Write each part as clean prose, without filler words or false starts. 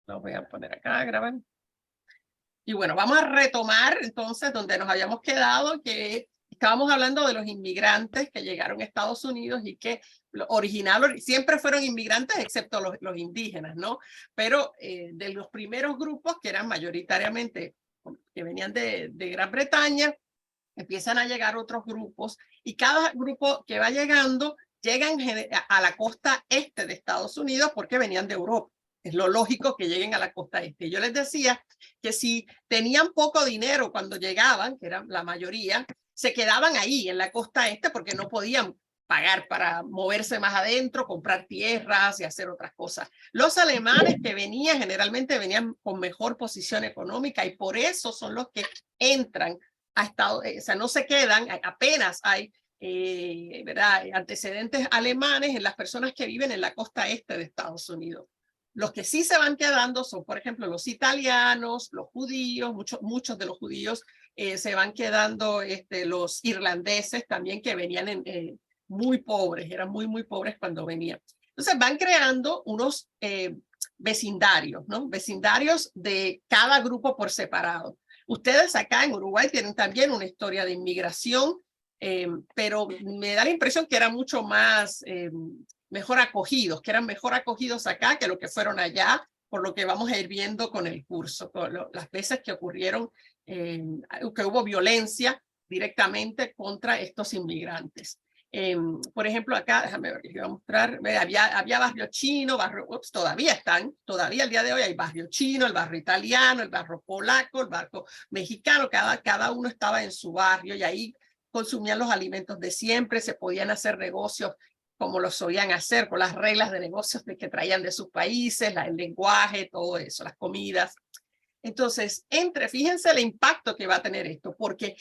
Lo voy a poner acá a grabar. Y bueno, vamos a retomar entonces donde nos habíamos quedado, que estábamos hablando de los inmigrantes que llegaron a Estados Unidos y que siempre fueron inmigrantes excepto los indígenas, ¿no? Pero de los primeros grupos que eran mayoritariamente que venían de Gran Bretaña, empiezan a llegar otros grupos y cada grupo que va llegando llegan a la costa este de Estados Unidos porque venían de Europa. Es lo lógico que lleguen a la costa este. Yo les decía que si tenían poco dinero cuando llegaban, que eran la mayoría, se quedaban ahí en la costa este porque no podían pagar para moverse más adentro, comprar tierras y hacer otras cosas. Los alemanes que venían generalmente venían con mejor posición económica y por eso son los que entran a Estados Unidos, o sea, no se quedan, apenas hay ¿verdad? Antecedentes alemanes en las personas que viven en la costa este de Estados Unidos. Los que sí se van quedando son, por ejemplo, los italianos, los judíos, muchos de los judíos se van quedando, los irlandeses también que venían muy pobres, eran muy pobres cuando venían. Entonces van creando unos vecindarios, ¿no? Vecindarios de cada grupo por separado. Ustedes acá en Uruguay tienen también una historia de inmigración, pero me da la impresión que eran mucho más mejor acogidos, que eran mejor acogidos acá que lo que fueron allá, por lo que vamos a ir viendo con el curso, con las veces que ocurrieron, que hubo violencia directamente contra estos inmigrantes. Por ejemplo, acá, déjame ver, les voy a mostrar, había barrio chino, todavía están, todavía el día de hoy hay barrio chino, el barrio italiano, el barrio polaco, el barrio mexicano, cada uno estaba en su barrio y ahí consumían los alimentos de siempre, se podían hacer negocios como lo solían hacer, con las reglas de negocios que traían de sus países, el lenguaje, todo eso, las comidas. Entonces, fíjense el impacto que va a tener esto, porque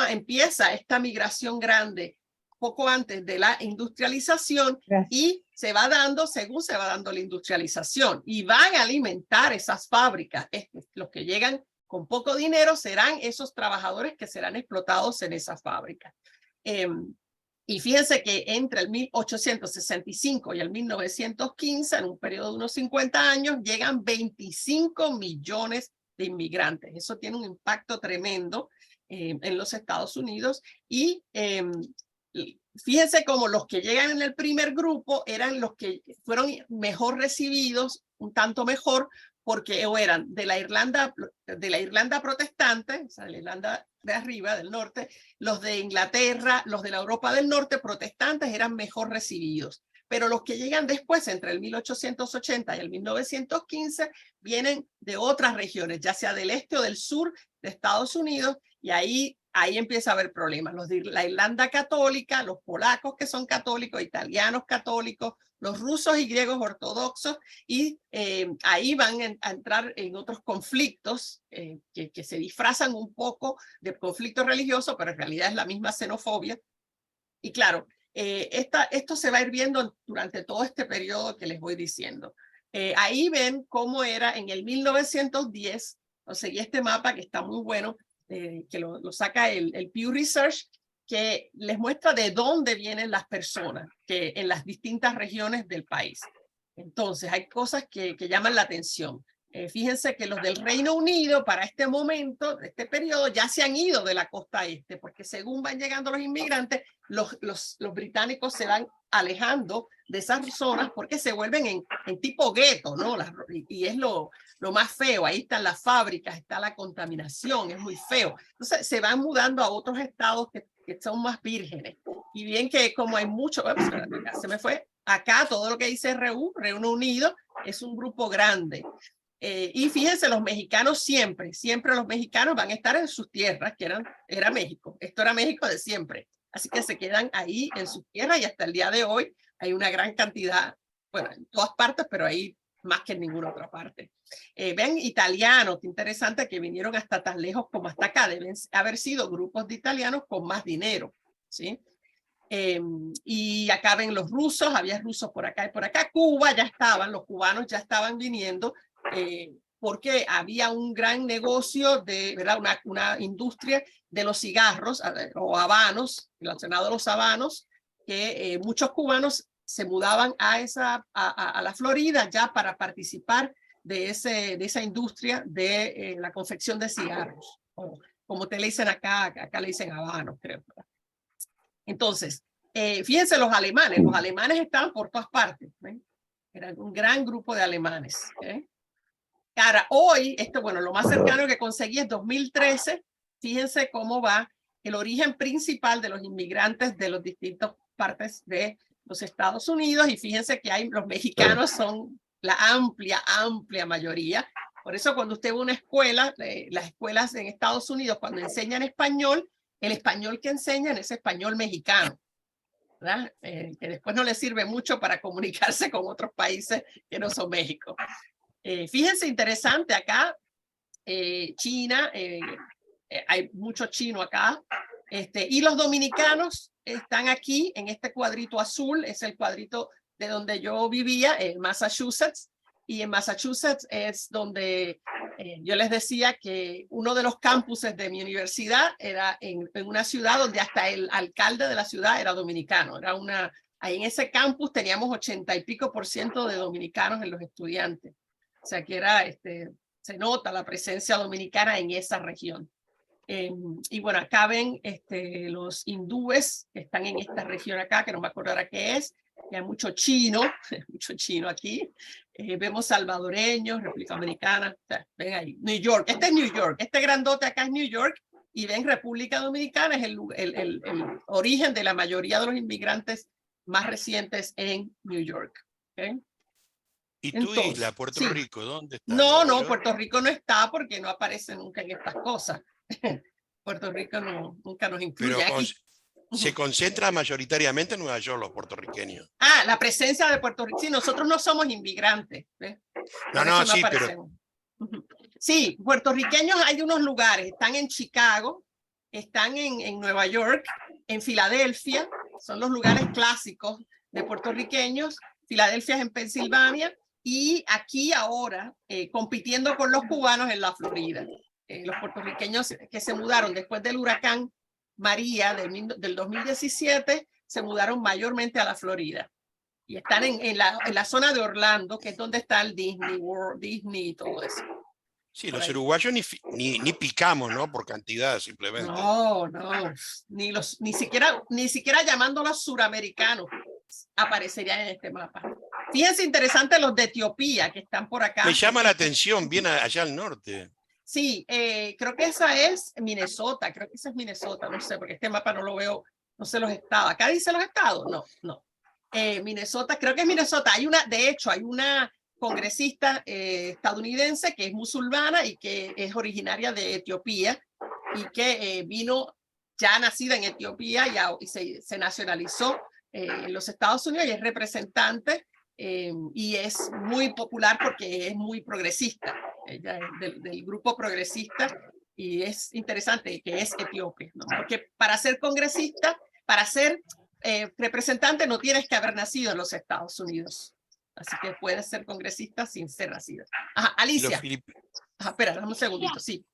empieza esta migración grande poco antes de la industrialización. Gracias. Y se va dando según se va dando la industrialización y van a alimentar esas fábricas. Los que llegan con poco dinero serán esos trabajadores que serán explotados en esas fábricas. Y fíjense que entre el 1865 y el 1915, en un periodo de unos 50 años, llegan 25 millones de inmigrantes. Eso tiene un impacto tremendo en los Estados Unidos. Y fíjense cómo los que llegan en el primer grupo eran los que fueron mejor recibidos, un tanto mejor, porque eran de la Irlanda protestante, o sea, la Irlanda de arriba, del norte, los de Inglaterra, los de la Europa del norte, protestantes, eran mejor recibidos. Pero los que llegan después, entre el 1880 y el 1915, vienen de otras regiones, ya sea del este o del sur de Estados Unidos, y ahí empieza a haber problemas. Los de la Irlanda católica, los polacos que son católicos, italianos católicos, los rusos y griegos ortodoxos, y ahí van a entrar en otros conflictos que se disfrazan un poco de conflicto religioso, pero en realidad es la misma xenofobia. Y claro, esto se va a ir viendo durante todo este periodo que les voy diciendo. Ahí ven cómo era en el 1910, seguí este mapa que está muy bueno, que lo saca el Pew Research, que les muestra de dónde vienen las personas que en las distintas regiones del país. Entonces, hay cosas que llaman la atención. Fíjense que los del Reino Unido, para este momento, de este periodo, ya se han ido de la costa este, porque según van llegando los inmigrantes, los británicos se van alejando de esas zonas porque se vuelven en tipo gueto, ¿no? Y es lo más feo. Ahí están las fábricas, está la contaminación, es muy feo. Entonces, se van mudando a otros estados que son más vírgenes. Y bien que como hay mucho, se me fue, acá todo lo que dice Reino Unido, es un grupo grande. Y fíjense, los mexicanos siempre los mexicanos van a estar en sus tierras, que era México. Esto era México de siempre. Así que se quedan ahí en su tierra y hasta el día de hoy hay una gran cantidad, bueno, en todas partes, pero ahí más que en ninguna otra parte. Ven, italianos, qué interesante que vinieron hasta tan lejos como hasta acá. Deben haber sido grupos de italianos con más dinero, ¿sí? Y acá ven los rusos, había rusos por acá y por acá. Cuba ya estaban, los cubanos ya estaban viniendo, porque había un gran negocio de, ¿verdad? Una industria de los cigarros o habanos, relacionado a los habanos, que muchos cubanos se mudaban a la Florida ya para participar de esa industria de la confección de cigarros, o como te le dicen acá le dicen habanos, creo. Entonces, fíjense los alemanes estaban por todas partes, ¿ven? Era un gran grupo de alemanes. Ahora, hoy, bueno, lo más cercano que conseguí es 2013. Fíjense cómo va el origen principal de los inmigrantes de las distintas partes de los Estados Unidos, y fíjense que los mexicanos son la amplia mayoría. Por eso cuando usted ve una escuela, las escuelas en Estados Unidos, cuando enseñan español, el español que enseñan es español mexicano, ¿verdad? Que después no les sirve mucho para comunicarse con otros países que no son México. Fíjense, interesante acá, China, hay mucho chino acá, y los dominicanos están aquí en este cuadrito azul, es el cuadrito de donde yo vivía, en Massachusetts, y en Massachusetts es donde yo les decía que uno de los campuses de mi universidad era en una ciudad donde hasta el alcalde de la ciudad era dominicano. Ahí en ese campus teníamos 80 y pico % de dominicanos en los estudiantes. O sea que se nota la presencia dominicana en esa región. Y bueno, acá ven los hindúes que están en esta región acá, que no me acuerdo ahora qué es, y hay mucho chino aquí. Vemos salvadoreños, República Dominicana, o sea, ven ahí, New York, este es New York, este grandote acá es New York, y ven República Dominicana, es el origen de la mayoría de los inmigrantes más recientes en New York. ¿Okay? ¿Y tu isla, Puerto Rico, dónde está? No, Puerto Rico no está porque no aparece nunca en estas cosas. Puerto Rico nunca nos incluye. Pero se concentra mayoritariamente en Nueva York los puertorriqueños. La presencia de Puerto Rico. Sí, nosotros no somos inmigrantes. ¿Ves? No, sí, pero... Sí, puertorriqueños hay unos lugares. Están en Chicago, están en Nueva York, en Filadelfia. Son los lugares clásicos de puertorriqueños. Filadelfia es en Pensilvania. Y aquí ahora, compitiendo con los cubanos en la Florida. Los puertorriqueños que se mudaron después del huracán María del 2017, se mudaron mayormente a la Florida. Y están en la zona de Orlando, que es donde está el Disney World, Disney y todo eso. Sí, los uruguayos ni picamos, ¿no? Por cantidad, simplemente. No, ni siquiera llamándolos suramericanos aparecerían en este mapa. Fíjense, interesante los de Etiopía, que están por acá. Me llama la atención, bien allá al norte. Sí, creo que esa es Minnesota, no sé, porque este mapa no lo veo, no sé los estados. ¿Acá dice los estados? No. Minnesota, creo que es Minnesota. De hecho, hay una congresista estadounidense que es musulmana y que es originaria de Etiopía y que vino ya nacida en Etiopía y se nacionalizó en los Estados Unidos y es representante y es muy popular porque es muy progresista. Ella es del grupo progresista y es interesante que es etíope, ¿no? Porque para ser congresista, para ser representante no tienes que haber nacido en los Estados Unidos. Así que puedes ser congresista sin ser nacida. Ajá, Alicia. Espera, dame un segundito. Sí.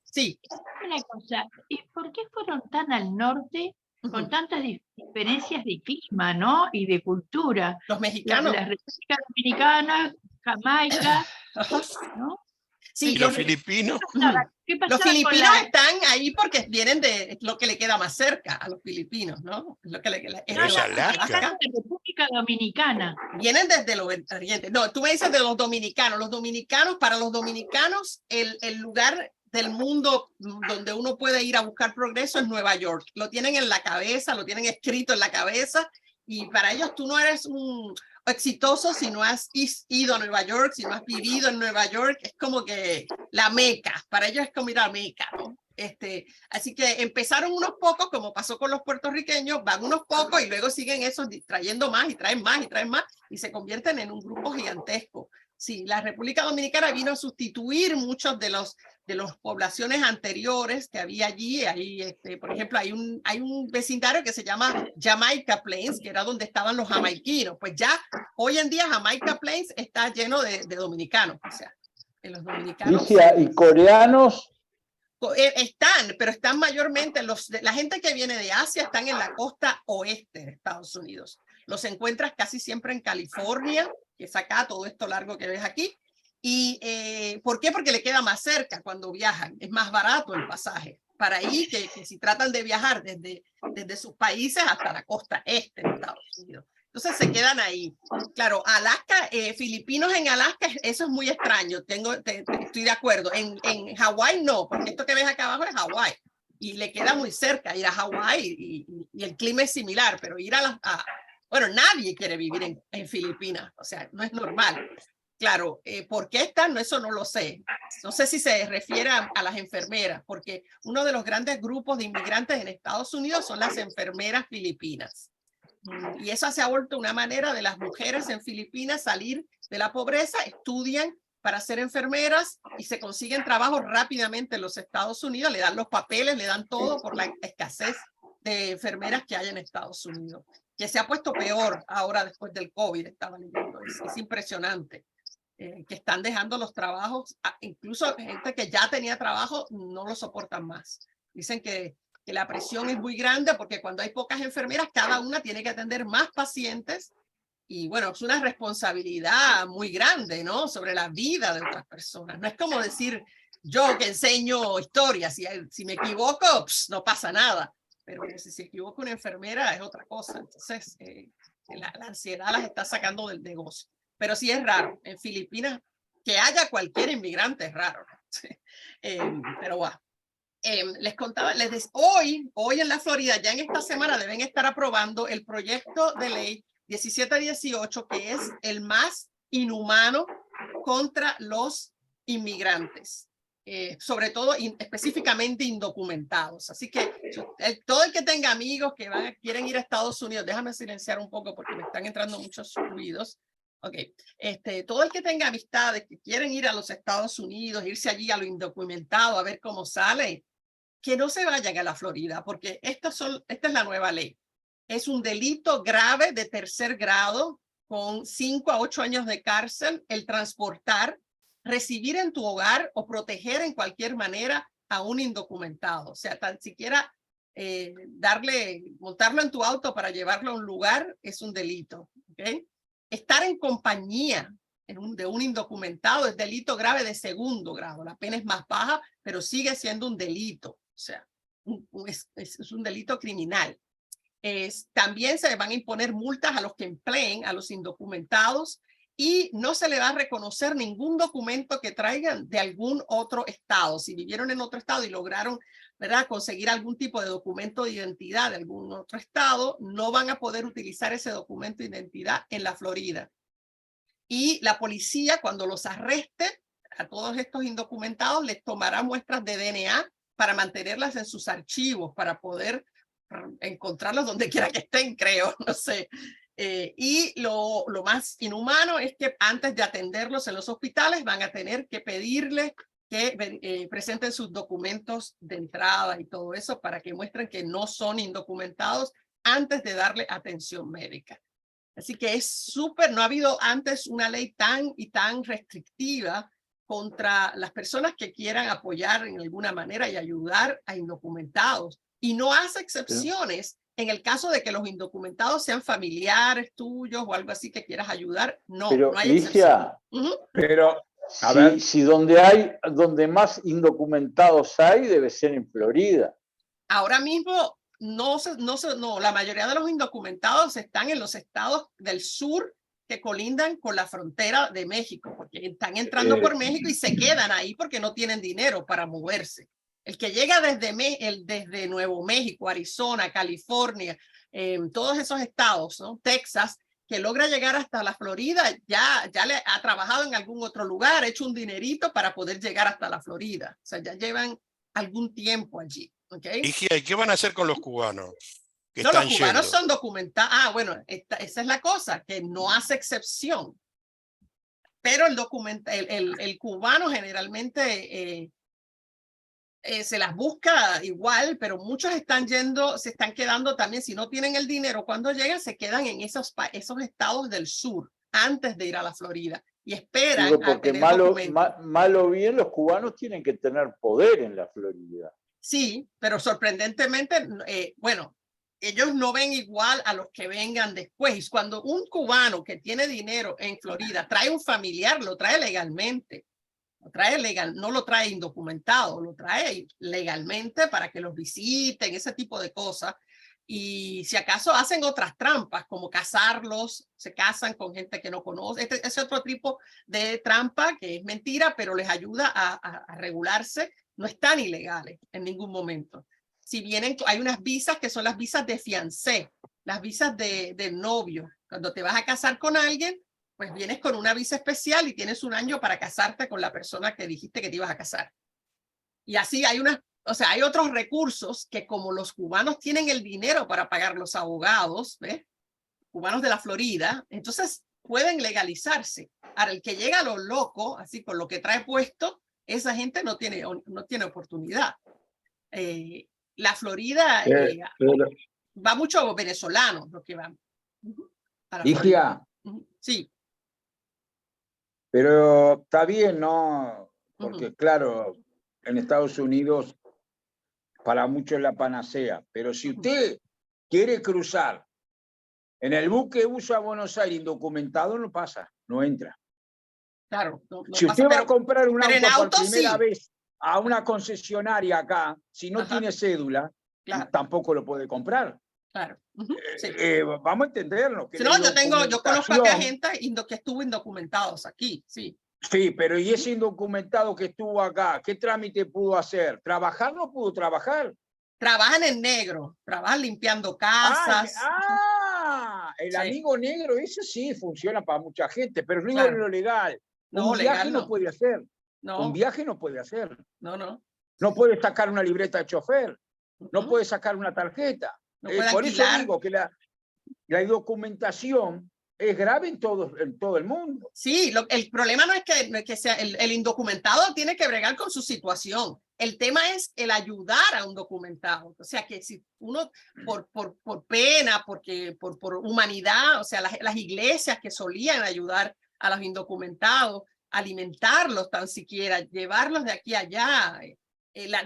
Una cosa, ¿y por qué fueron tan al norte con tantas diferencias de clima, ¿no? Y de cultura? Los mexicanos. La República Dominicana, Jamaica, ¿no? Sí, ¿y los filipinos? Los filipinos están ahí porque vienen de lo que le queda más cerca a los filipinos, ¿no? Es Alaska. La República Dominicana. Vienen desde el oriente. No, tú me dices de los dominicanos. Para los dominicanos, el lugar del mundo donde uno puede ir a buscar progreso es Nueva York. Lo tienen en la cabeza, lo tienen escrito en la cabeza, y para ellos tú no eres un exitoso si no has ido a Nueva York, si no has vivido en Nueva York. Es como que la meca, para ellos es como ir a Meca, ¿no? Así que empezaron unos pocos, como pasó con los puertorriqueños, van unos pocos y luego siguen esos trayendo más y traen más y traen más y se convierten en un grupo gigantesco. Sí, la República Dominicana vino a sustituir muchos de las poblaciones anteriores que había allí. Por ejemplo, hay un vecindario que se llama Jamaica Plains, que era donde estaban los jamaiquinos. Pues ya hoy en día Jamaica Plains está lleno de dominicanos. O sea, de los dominicanos. Alicia, ¿y coreanos? Pero están mayormente, la gente que viene de Asia están en la costa oeste de Estados Unidos. Los encuentras casi siempre en California, que es acá, todo esto largo que ves aquí, Y ¿por qué? Porque le queda más cerca cuando viajan, es más barato el pasaje para ir que si tratan de viajar desde sus países hasta la costa este de Estados Unidos. Entonces se quedan ahí. Claro, Alaska, filipinos en Alaska, eso es muy extraño, estoy de acuerdo. En Hawái no, porque esto que ves acá abajo es Hawái y le queda muy cerca ir a Hawái y el clima es similar, pero ir bueno, nadie quiere vivir en Filipinas, o sea, no es normal. Claro, ¿por qué están? Eso no lo sé. No sé si se refiere a las enfermeras, porque uno de los grandes grupos de inmigrantes en Estados Unidos son las enfermeras filipinas. Y eso se ha vuelto una manera de las mujeres en Filipinas salir de la pobreza, estudian para ser enfermeras y se consiguen trabajo rápidamente en los Estados Unidos, le dan los papeles, le dan todo por la escasez de enfermeras que hay en Estados Unidos, que se ha puesto peor ahora después del COVID, estaba leyendo, es impresionante. Que están dejando los trabajos, incluso gente que ya tenía trabajo no lo soportan más. Dicen que la presión es muy grande porque cuando hay pocas enfermeras, cada una tiene que atender más pacientes y bueno, es una responsabilidad muy grande, ¿no? Sobre la vida de otras personas. No es como decir yo que enseño historia, si me equivoco, no pasa nada, pero si se equivoca una enfermera es otra cosa. Entonces, la ansiedad las está sacando del negocio. Pero sí es raro, en Filipinas, que haya cualquier inmigrante es raro. Pero bueno, les contaba, hoy en la Florida, ya en esta semana deben estar aprobando el proyecto de ley 1718, que es el más inhumano contra los inmigrantes. Sobre todo específicamente indocumentados. Así que todo el que tenga amigos que quieren ir a Estados Unidos, déjame silenciar un poco porque me están entrando muchos ruidos. Okay. Todo el que tenga amistades que quieren ir a los Estados Unidos, irse allí a lo indocumentado, a ver cómo sale, que no se vayan a la Florida, porque esta es la nueva ley. Es un delito grave de tercer grado con 5 a 8 años de cárcel el transportar, recibir en tu hogar o proteger en cualquier manera a un indocumentado. O sea, tan siquiera montarlo en tu auto para llevarlo a un lugar es un delito. ¿Okay? Estar en compañía de un indocumentado es delito grave de segundo grado. La pena es más baja, pero sigue siendo un delito. O sea, es un delito criminal. También se le van a imponer multas a los que empleen a los indocumentados y no se le va a reconocer ningún documento que traigan de algún otro estado. Si vivieron en otro estado y lograron, ¿verdad?, conseguir algún tipo de documento de identidad de algún otro estado, no van a poder utilizar ese documento de identidad en la Florida. Y la policía, cuando los arreste a todos estos indocumentados, les tomará muestras de DNA para mantenerlas en sus archivos, para poder encontrarlos donde quiera que estén, creo, no sé. Y lo más inhumano es que antes de atenderlos en los hospitales van a tener que pedirles que presenten sus documentos de entrada y todo eso para que muestren que no son indocumentados antes de darle atención médica. Así que es súper, no ha habido antes una ley tan restrictiva contra las personas que quieran apoyar en alguna manera y ayudar a indocumentados. Y no hace excepciones en el caso de que los indocumentados sean familiares tuyos o algo así que quieras ayudar. No, pero, no hay Licia, excepción. Pero, a ver. Si donde más indocumentados hay, debe ser en Florida. Ahora mismo, no, la mayoría de los indocumentados están en los estados del sur que colindan con la frontera de México, porque están entrando por México y se quedan ahí porque no tienen dinero para moverse. El que llega desde Nuevo México, Arizona, California, todos esos estados, ¿no? Texas, que logra llegar hasta la Florida, ya le ha trabajado en algún otro lugar, ha hecho un dinerito para poder llegar hasta la Florida. O sea, ya llevan algún tiempo allí. ¿Okay? ¿Y qué van a hacer con los cubanos? No, los cubanos son documentados. Bueno, esa es la cosa, que no hace excepción. Pero el cubano generalmente se las busca igual, pero muchos se están quedando también, si no tienen el dinero, cuando llegan se quedan en esos estados del sur antes de ir a la Florida y esperan. Digo, porque mal o bien los cubanos tienen que tener poder en la Florida. Sí, pero sorprendentemente, bueno, ellos no ven igual a los que vengan después. Cuando un cubano que tiene dinero en Florida trae un familiar, lo trae legalmente. Lo trae legal, no lo trae indocumentado, lo trae legalmente para que los visiten, ese tipo de cosas. Y si acaso hacen otras trampas, como casarlos, se casan con gente que no conoce. Es otro tipo de trampa que es mentira, pero les ayuda a regularse. No están ilegales en ningún momento. Si vienen, hay unas visas que son las visas de fiancé, las visas de novio. Cuando te vas a casar con alguien, pues vienes con una visa especial y tienes un año para casarte con la persona que dijiste que te ibas a casar. Y así hay hay otros recursos que, como los cubanos tienen el dinero para pagar los abogados, ¿ves? Cubanos de la Florida, entonces pueden legalizarse. Ahora, el que llega a lo loco, así con lo que trae puesto, esa gente no tiene oportunidad. La Florida va mucho venezolanos los que van. Ligia, sí. Pero está bien, ¿no? Porque claro, en Estados Unidos para muchos es la panacea. Pero si usted quiere cruzar en el buque USA Buenos Aires indocumentado, no pasa, no entra. Claro. Si usted va a comprar un auto por primera sí. vez a una concesionaria acá, si no tiene cédula, tampoco lo puede comprar. Claro. Sí. Vamos a entenderlo. Que si no, yo conozco acá gente que estuvo indocumentados aquí, sí. Sí, pero ¿y ese indocumentado que estuvo acá, qué trámite pudo hacer? ¿Trabajar? No pudo trabajar. Trabajan en negro, trabajan limpiando casas. El amigo negro, ese sí funciona para mucha gente, pero no digo lo legal. No, un viaje legal no puede hacer. No. Un viaje no puede hacer. No. No puede sacar una libreta de chofer. No puede sacar una tarjeta. No puede por alquilar. eso digo que la indocumentación es grave en todo el mundo. Sí, el problema no es que sea el indocumentado tiene que bregar con su situación. El tema es el ayudar a un documentado. O sea, que si uno por pena, por humanidad, o sea, las iglesias que solían ayudar a los indocumentados, alimentarlos tan siquiera, llevarlos de aquí a allá,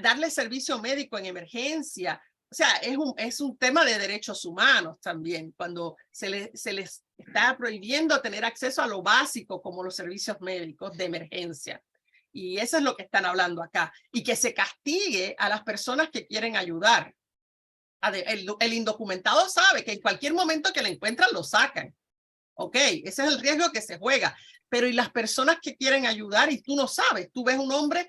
darles servicio médico en emergencia. O sea, es un tema de derechos humanos también, cuando se les está prohibiendo tener acceso a lo básico como los servicios médicos de emergencia. Y eso es lo que están hablando acá. Y que se castigue a las personas que quieren ayudar. El indocumentado sabe que en cualquier momento que le encuentran lo sacan. Ok, ese es el riesgo que se juega. Pero y las personas que quieren ayudar y tú no sabes, tú ves un hombre,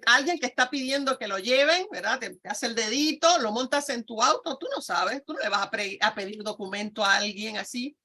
alguien que está pidiendo que lo lleven, ¿verdad? Te hace el dedito, lo montas en tu auto, tú no sabes, tú no le vas a pedir documento a alguien así,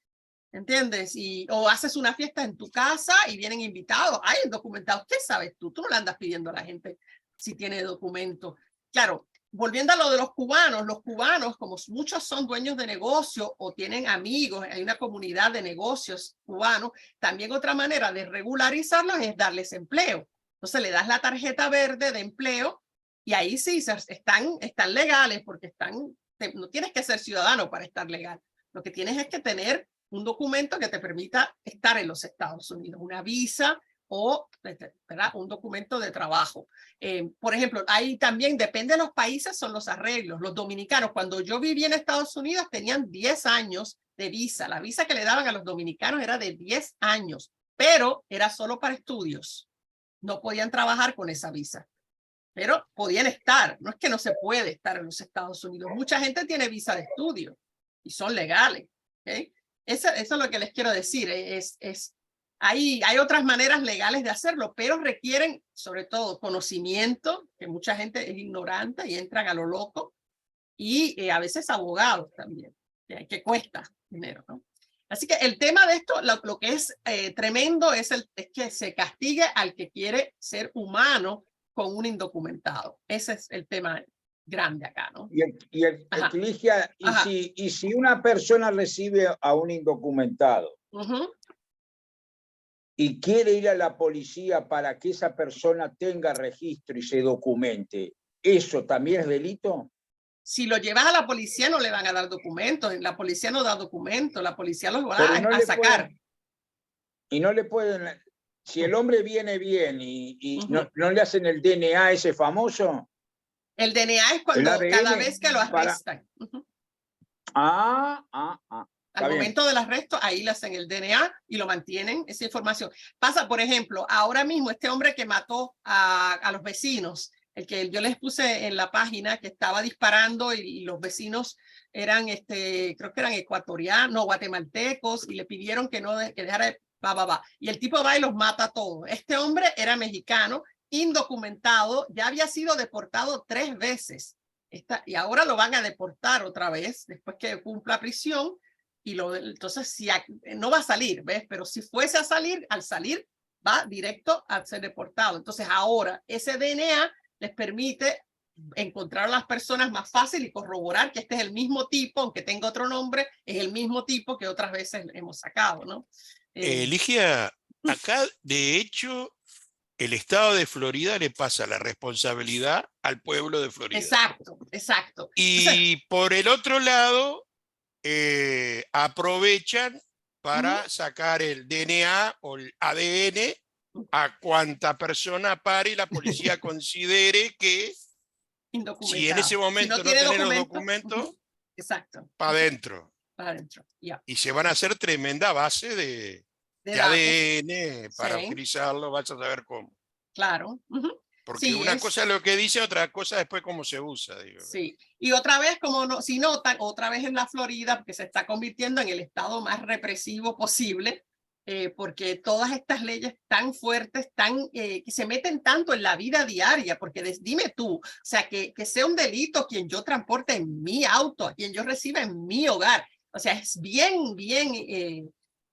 ¿entiendes? O haces una fiesta en tu casa y vienen invitados, hay documentados, ¿qué sabes tú? Tú no le andas pidiendo a la gente si tiene documento. Claro, volviendo a lo de los cubanos, como muchos son dueños de negocio o tienen amigos, hay una comunidad de negocios cubanos, también otra manera de regularizarlos es darles empleo. Entonces le das la tarjeta verde de empleo y ahí sí están legales porque no tienes que ser ciudadano para estar legal. Lo que tienes es que tener un documento que te permita estar en los Estados Unidos, una visa o, ¿verdad?, un documento de trabajo. Por ejemplo, ahí también depende de los países, son los arreglos. Los dominicanos, cuando yo viví en Estados Unidos, tenían 10 años de visa. La visa que le daban a los dominicanos era de 10 años, pero era solo para estudios. No podían trabajar con esa visa, pero podían estar. No es que no se puede estar en los Estados Unidos. Mucha gente tiene visa de estudio y son legales. ¿Okay? Eso es lo que les quiero decir. Hay otras maneras legales de hacerlo, pero requieren sobre todo conocimiento, que mucha gente es ignorante y entran a lo loco, y a veces abogados también, que cuesta dinero, ¿no? Así que el tema de esto, lo que es tremendo es que se castigue al que quiere ser humano con un indocumentado. Ese es el tema grande acá, ¿no? Y si una persona recibe a un indocumentado y quiere ir a la policía para que esa persona tenga registro y se documente, ¿eso también es delito? Si lo llevas a la policía no le van a dar documentos, la policía no da documentos, la policía los va a sacar. Y no le pueden, si el hombre viene bien y no le hacen el DNA ese famoso. El DNA es cuando cada vez que lo arrestan. Al momento del arresto, ahí le hacen el DNA y lo mantienen, esa información. Pasa, por ejemplo, ahora mismo este hombre que mató a los vecinos, el que yo les puse en la página, que estaba disparando y los vecinos eran, creo que eran ecuatorianos, guatemaltecos, y le pidieron que no que dejara de y el tipo va y los mata a todos. Este hombre era mexicano, indocumentado, ya había sido deportado 3 veces. Y ahora lo van a deportar otra vez, después que cumpla prisión. Y entonces si no va a salir, ¿ves? Pero si fuese a salir, al salir va directo a ser deportado. Entonces ahora ese DNA les permite encontrar a las personas más fácil y corroborar que este es el mismo tipo, aunque tenga otro nombre, es el mismo tipo que otras veces hemos sacado, ¿no? Ligia, acá de hecho el estado de Florida le pasa la responsabilidad al pueblo de Florida. Exacto, exacto. Y por el otro lado, aprovechan para sacar el DNA o el ADN a cuanta persona pare y la policía considere que si en ese momento no tiene los documentos, exacto, para adentro. Para adentro, ya. Y se van a hacer tremenda base de ADN para utilizarlo, vas a saber cómo. Claro. Porque sí, una cosa es lo que dice, otra cosa después cómo se usa. Digo. Sí, y otra vez, como no, si notan, otra vez en la Florida, porque se está convirtiendo en el estado más represivo posible, porque todas estas leyes tan fuertes, que se meten tanto en la vida diaria, porque dime tú, o sea, que sea un delito quien yo transporte en mi auto, a quien yo reciba en mi hogar, o sea, es bien,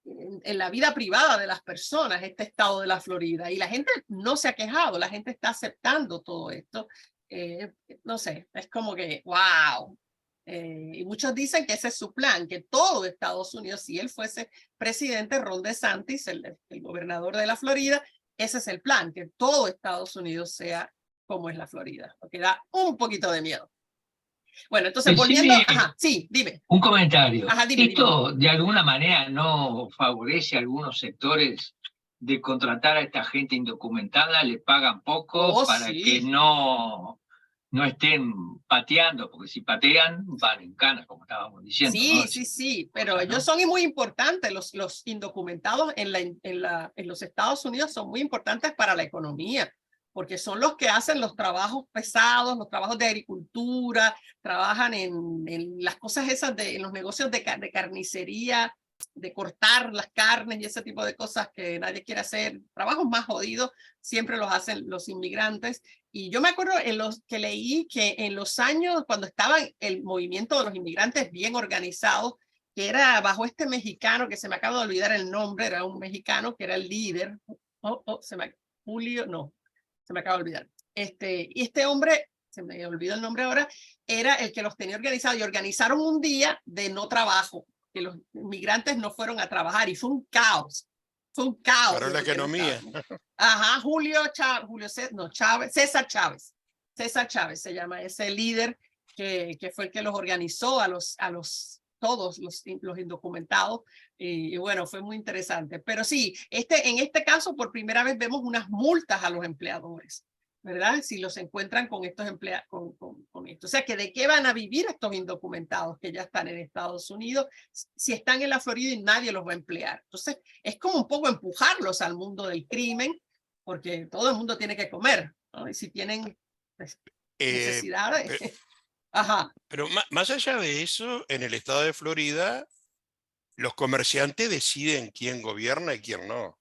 en la vida privada de las personas, este estado de la Florida, y la gente no se ha quejado, la gente está aceptando todo esto. No sé, es como que, wow. Y muchos dicen que ese es su plan, que todo Estados Unidos, si él fuese presidente, Ron DeSantis, el gobernador de la Florida, ese es el plan, que todo Estados Unidos sea como es la Florida, lo que da un poquito de miedo. Bueno, entonces volviendo, sí, dime. Un comentario. Dime. ¿Esto de alguna manera no favorece a algunos sectores de contratar a esta gente indocumentada? ¿Le pagan poco para que no estén pateando? Porque si patean, van en cana, como estábamos diciendo. Sí, ¿no? sí, pero ellos son muy importantes. Los indocumentados en los Estados Unidos son muy importantes para la economía, porque son los que hacen los trabajos pesados, los trabajos de agricultura, trabajan en las cosas esas, en los negocios de carnicería, de cortar las carnes y ese tipo de cosas que nadie quiere hacer. Trabajos más jodidos siempre los hacen los inmigrantes. Y yo me acuerdo en los que leí que en los años cuando estaba el movimiento de los inmigrantes bien organizado, que era bajo este mexicano, que se me acaba de olvidar el nombre, era un mexicano que era el líder, Julio, no, se me acaba de olvidar. Y este hombre, se me olvidó el nombre ahora, era el que los tenía organizados y organizaron un día de no trabajo, que los inmigrantes no fueron a trabajar y fue un caos. Fue un caos. Para la economía. César Chávez. César Chávez se llama ese líder que fue el que los organizó todos los indocumentados. Y bueno, fue muy interesante. Pero sí, en este caso, por primera vez vemos unas multas a los empleadores, ¿verdad? Si los encuentran con estos empleados, con esto. O sea, que ¿de qué van a vivir estos indocumentados que ya están en Estados Unidos si están en la Florida y nadie los va a emplear? Entonces, es como un poco empujarlos al mundo del crimen, porque todo el mundo tiene que comer, ¿no? Y si tienen necesidades. Pero más allá de eso, en el estado de Florida, los comerciantes deciden quién gobierna y quién no.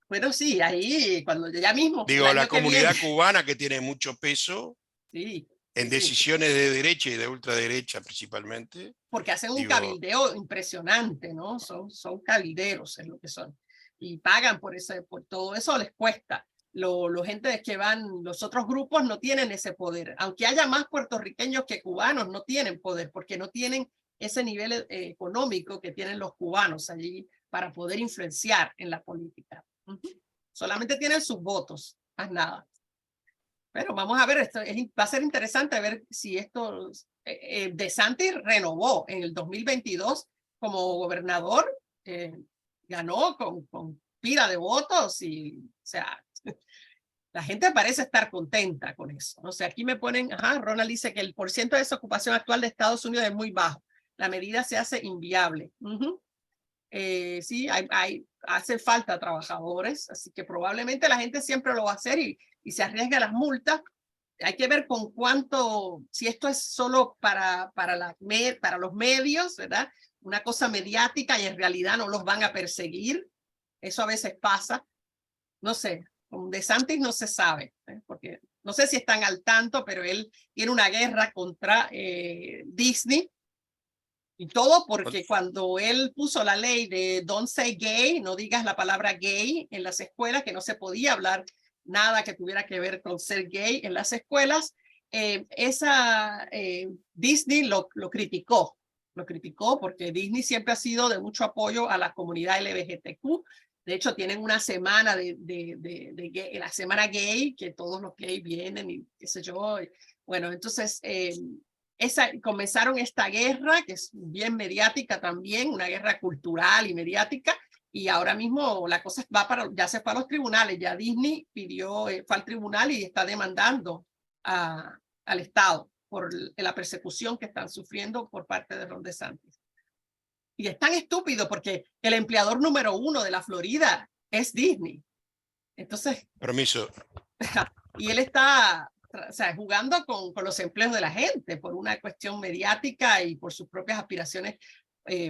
Bueno, sí, ahí cuando ya mismo. Digo, la comunidad cubana que tiene mucho peso en decisiones de derecha y de ultraderecha principalmente. Porque hacen un cabildeo impresionante, ¿no? Son cabilderos, es lo que son. Y pagan por todo eso les cuesta. Los gente que van, los otros grupos no tienen ese poder. Aunque haya más puertorriqueños que cubanos, no tienen poder porque no tienen ese nivel económico que tienen los cubanos allí para poder influenciar en la política. Solamente tienen sus votos, más nada. Pero vamos a ver, va a ser interesante ver si esto... DeSantis renovó en el 2022 como gobernador, ganó con pila de votos y, o sea, la gente parece estar contenta con eso. O sea, aquí me ponen, Ronald dice que el % de desocupación actual de Estados Unidos es muy bajo. la medida se hace inviable. Sí, hace falta trabajadores, así que probablemente la gente siempre lo va a hacer y se arriesga a las multas. Hay que ver con cuánto, si esto es solo para los medios, ¿verdad? Una cosa mediática y en realidad no los van a perseguir. Eso a veces pasa. No sé, con DeSantis no se sabe, porque no sé si están al tanto, pero él tiene una guerra contra Disney. Y todo porque cuando él puso la ley de don't say gay, no digas la palabra gay en las escuelas, que no se podía hablar nada que tuviera que ver con ser gay en las escuelas, Disney lo criticó. Lo criticó porque Disney siempre ha sido de mucho apoyo a la comunidad LGBTQ. De hecho, tienen una semana gay, la semana gay, que todos los gays vienen y qué sé yo. Bueno, entonces comenzaron esta guerra, que es bien mediática también, una guerra cultural y mediática, y ahora mismo la cosa ya se fue a los tribunales, ya Disney fue al tribunal y está demandando al Estado por la persecución que están sufriendo por parte de Ron DeSantis. Y es tan estúpido porque el empleador número 1 de la Florida es Disney. Entonces, permiso. Y él está jugando con los empleos de la gente por una cuestión mediática y por sus propias aspiraciones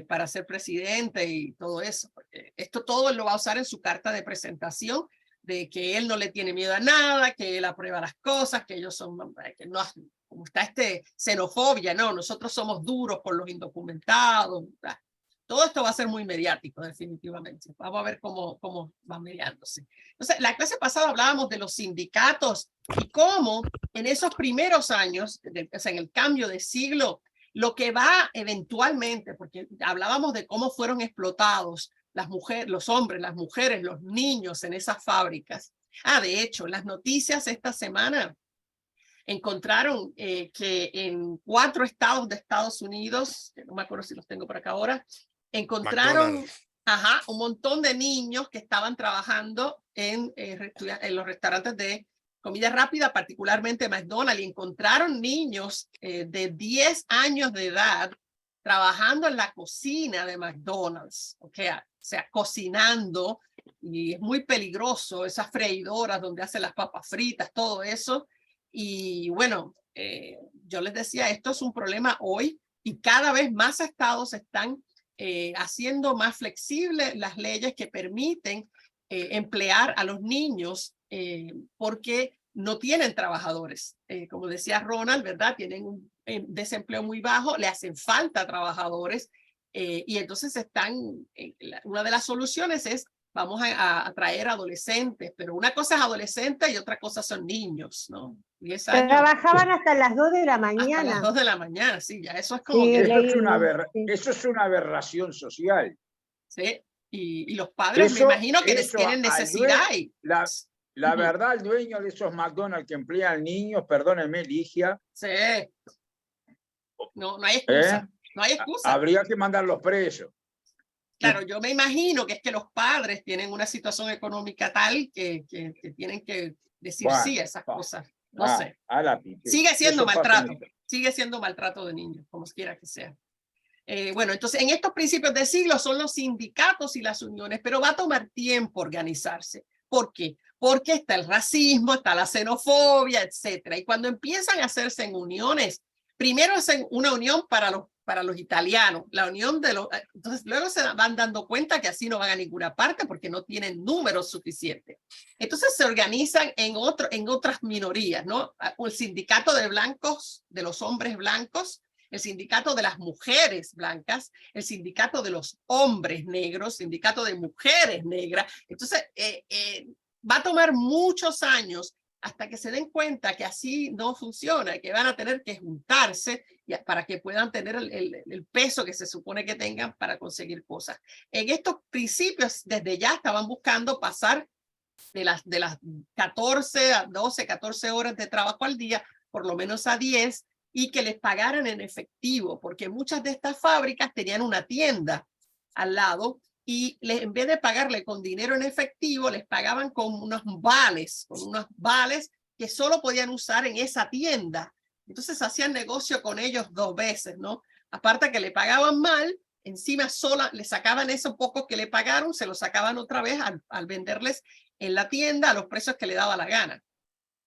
para ser presidente y todo eso. Porque esto todo él lo va a usar en su carta de presentación, de que él no le tiene miedo a nada, que él aprueba las cosas, que ellos son, que no, como está xenofobia, no, nosotros somos duros con los indocumentados. Todo esto va a ser muy mediático, definitivamente. Vamos a ver cómo va mediándose. Entonces, la clase pasada hablábamos de los sindicatos y cómo en esos primeros años, o sea, en el cambio de siglo, lo que va eventualmente, porque hablábamos de cómo fueron explotados las mujeres, los hombres, las mujeres, los niños en esas fábricas. De hecho, las noticias esta semana encontraron que en 4 estados de Estados Unidos, no me acuerdo si los tengo por acá ahora, encontraron un montón de niños que estaban trabajando en los restaurantes de comida rápida, particularmente McDonald's, y encontraron niños de 10 años de edad trabajando en la cocina de McDonald's, o sea, cocinando, y es muy peligroso, esas freidoras donde hacen las papas fritas, todo eso. Y bueno, yo les decía, esto es un problema hoy y cada vez más estados están haciendo más flexibles las leyes que permiten emplear a los niños porque no tienen trabajadores. Como decía Ronald, ¿verdad? Tienen un desempleo muy bajo, le hacen falta trabajadores y entonces una de las soluciones es vamos a traer adolescentes, pero una cosa es adolescente y otra cosa son niños, ¿no? 10 años. Trabajaban hasta las 2 de la mañana. Hasta las 2 de la mañana, sí, ya eso es como sí, que... Eso es una aberración social. Sí, y los padres me imagino que tienen necesidad. La verdad, el dueño de esos McDonald's que emplean niños, perdónenme, Ligia. Sí. No hay excusa. No hay excusa. Habría que mandarlos presos. Claro, yo me imagino que es que los padres tienen una situación económica tal que tienen que decir sí a esas cosas. No sé. Sigue siendo maltrato. Sigue siendo maltrato de niños, como quiera que sea. Bueno, entonces en estos principios de siglo son los sindicatos y las uniones, pero va a tomar tiempo organizarse. ¿Por qué? Porque está el racismo, está la xenofobia, etcétera. Y cuando empiezan a hacerse en uniones, primero hacen una unión para los italianos, la unión de los... Entonces luego se van dando cuenta que así no van a ninguna parte porque no tienen números suficientes. Entonces se organizan en otras minorías, ¿no? El sindicato de blancos, de los hombres blancos, el sindicato de las mujeres blancas, el sindicato de los hombres negros, sindicato de mujeres negras. Entonces va a tomar muchos años hasta que se den cuenta que así no funciona, que van a tener que juntarse para que puedan tener el peso que se supone que tengan para conseguir cosas. En estos principios, desde ya estaban buscando pasar de las 14 a 12, 14 horas de trabajo al día, por lo menos a 10, y que les pagaran en efectivo, porque muchas de estas fábricas tenían una tienda al lado y en vez de pagarle con dinero en efectivo, les pagaban con unos vales que solo podían usar en esa tienda. Entonces hacían negocio con ellos 2 veces, ¿no? Aparte que le pagaban mal, encima sola le sacaban eso poco que le pagaron, se lo sacaban otra vez al venderles en la tienda a los precios que le daba la gana.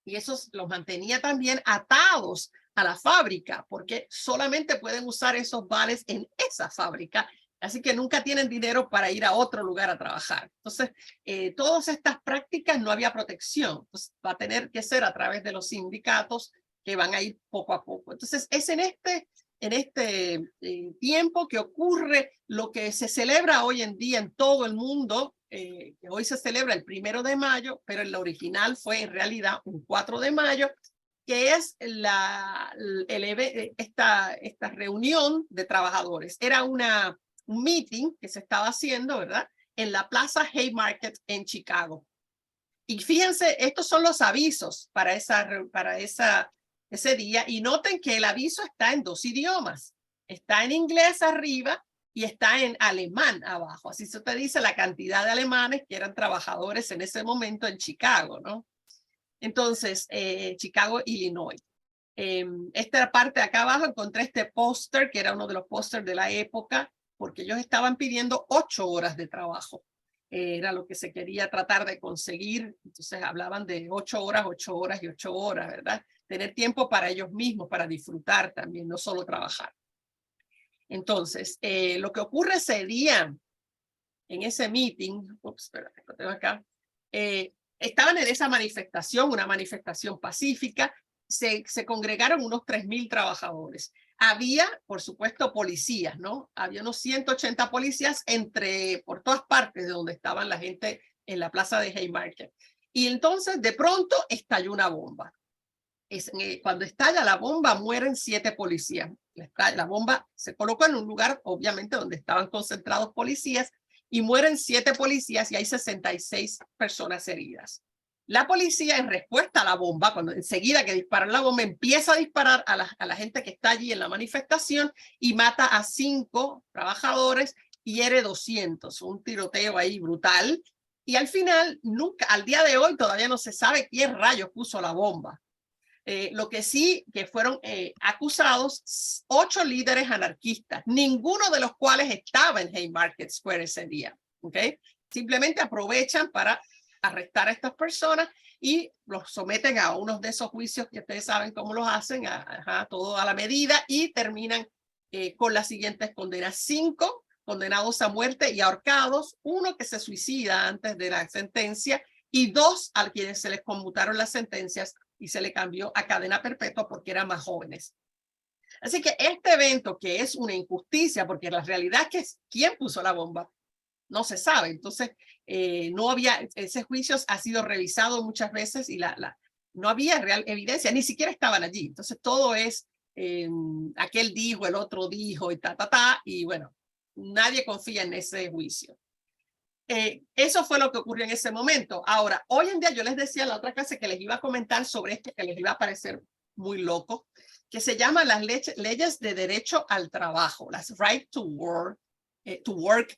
Y eso los mantenía también atados a la fábrica, porque solamente pueden usar esos vales en esa fábrica. Así que nunca tienen dinero para ir a otro lugar a trabajar. Entonces, todas estas prácticas no había protección. Pues va a tener que ser a través de los sindicatos que van a ir poco a poco. Entonces, es en este tiempo que ocurre lo que se celebra hoy en día en todo el mundo, que hoy se celebra el 1 de mayo, pero el original fue en realidad un 4 de mayo, que es esta reunión de trabajadores. Era un meeting que se estaba haciendo, ¿verdad?, en la Plaza Haymarket en Chicago. Y fíjense, estos son los avisos para ese día, y noten que el aviso está en 2 idiomas. Está en inglés arriba y está en alemán abajo. Así se te dice la cantidad de alemanes que eran trabajadores en ese momento en Chicago, ¿no? Entonces, Chicago, Illinois. Esta parte de acá abajo encontré este póster, que era uno de los pósters de la época, porque ellos estaban pidiendo 8 horas de trabajo. Era lo que se quería tratar de conseguir. Entonces hablaban de 8 horas, 8 horas y 8 horas, ¿verdad? Tener tiempo para ellos mismos, para disfrutar también, no solo trabajar. Entonces, lo que ocurre ese día, en ese meeting, espérate, lo tengo acá, estaban en esa manifestación, una manifestación pacífica, se congregaron unos 3,000 trabajadores. Había, por supuesto, policías, ¿no? Había unos 180 policías por todas partes de donde estaban la gente en la plaza de Haymarket. Y entonces, de pronto, estalló una bomba. Cuando estalla la bomba, mueren 7 policías. La bomba se colocó en un lugar, obviamente, donde estaban concentrados policías, y mueren 7 policías y hay 66 personas heridas. La policía, en respuesta a la bomba, cuando enseguida que disparan la bomba, empieza a disparar a la gente que está allí en la manifestación y mata a 5 trabajadores y hiere 200. Un tiroteo ahí brutal. Y al final, nunca, al día de hoy, todavía no se sabe quién rayos puso la bomba. Lo que sí, que fueron acusados 8 líderes anarquistas, ninguno de los cuales estaba en Haymarket Square ese día. ¿Okay? Simplemente aprovechan para arrestar a estas personas y los someten a uno de esos juicios que ustedes saben cómo los hacen, todo a la medida, y terminan con las siguientes condenas: 5 condenados a muerte y ahorcados, 1 que se suicida antes de la sentencia y 2 a quienes se les conmutaron las sentencias y se le cambió a cadena perpetua porque eran más jóvenes. Así que este evento, que es una injusticia, porque la realidad es que quién puso la bomba no se sabe. Entonces, no había, ese juicio ha sido revisado muchas veces y no había real evidencia, ni siquiera estaban allí. Entonces, todo es aquel dijo, el otro dijo y y bueno, nadie confía en ese juicio. Eso fue lo que ocurrió en ese momento. Ahora, hoy en día, yo les decía en la otra clase que les iba a comentar sobre esto, que les iba a parecer muy loco, que se llama las leyes de derecho al trabajo, las Right to Work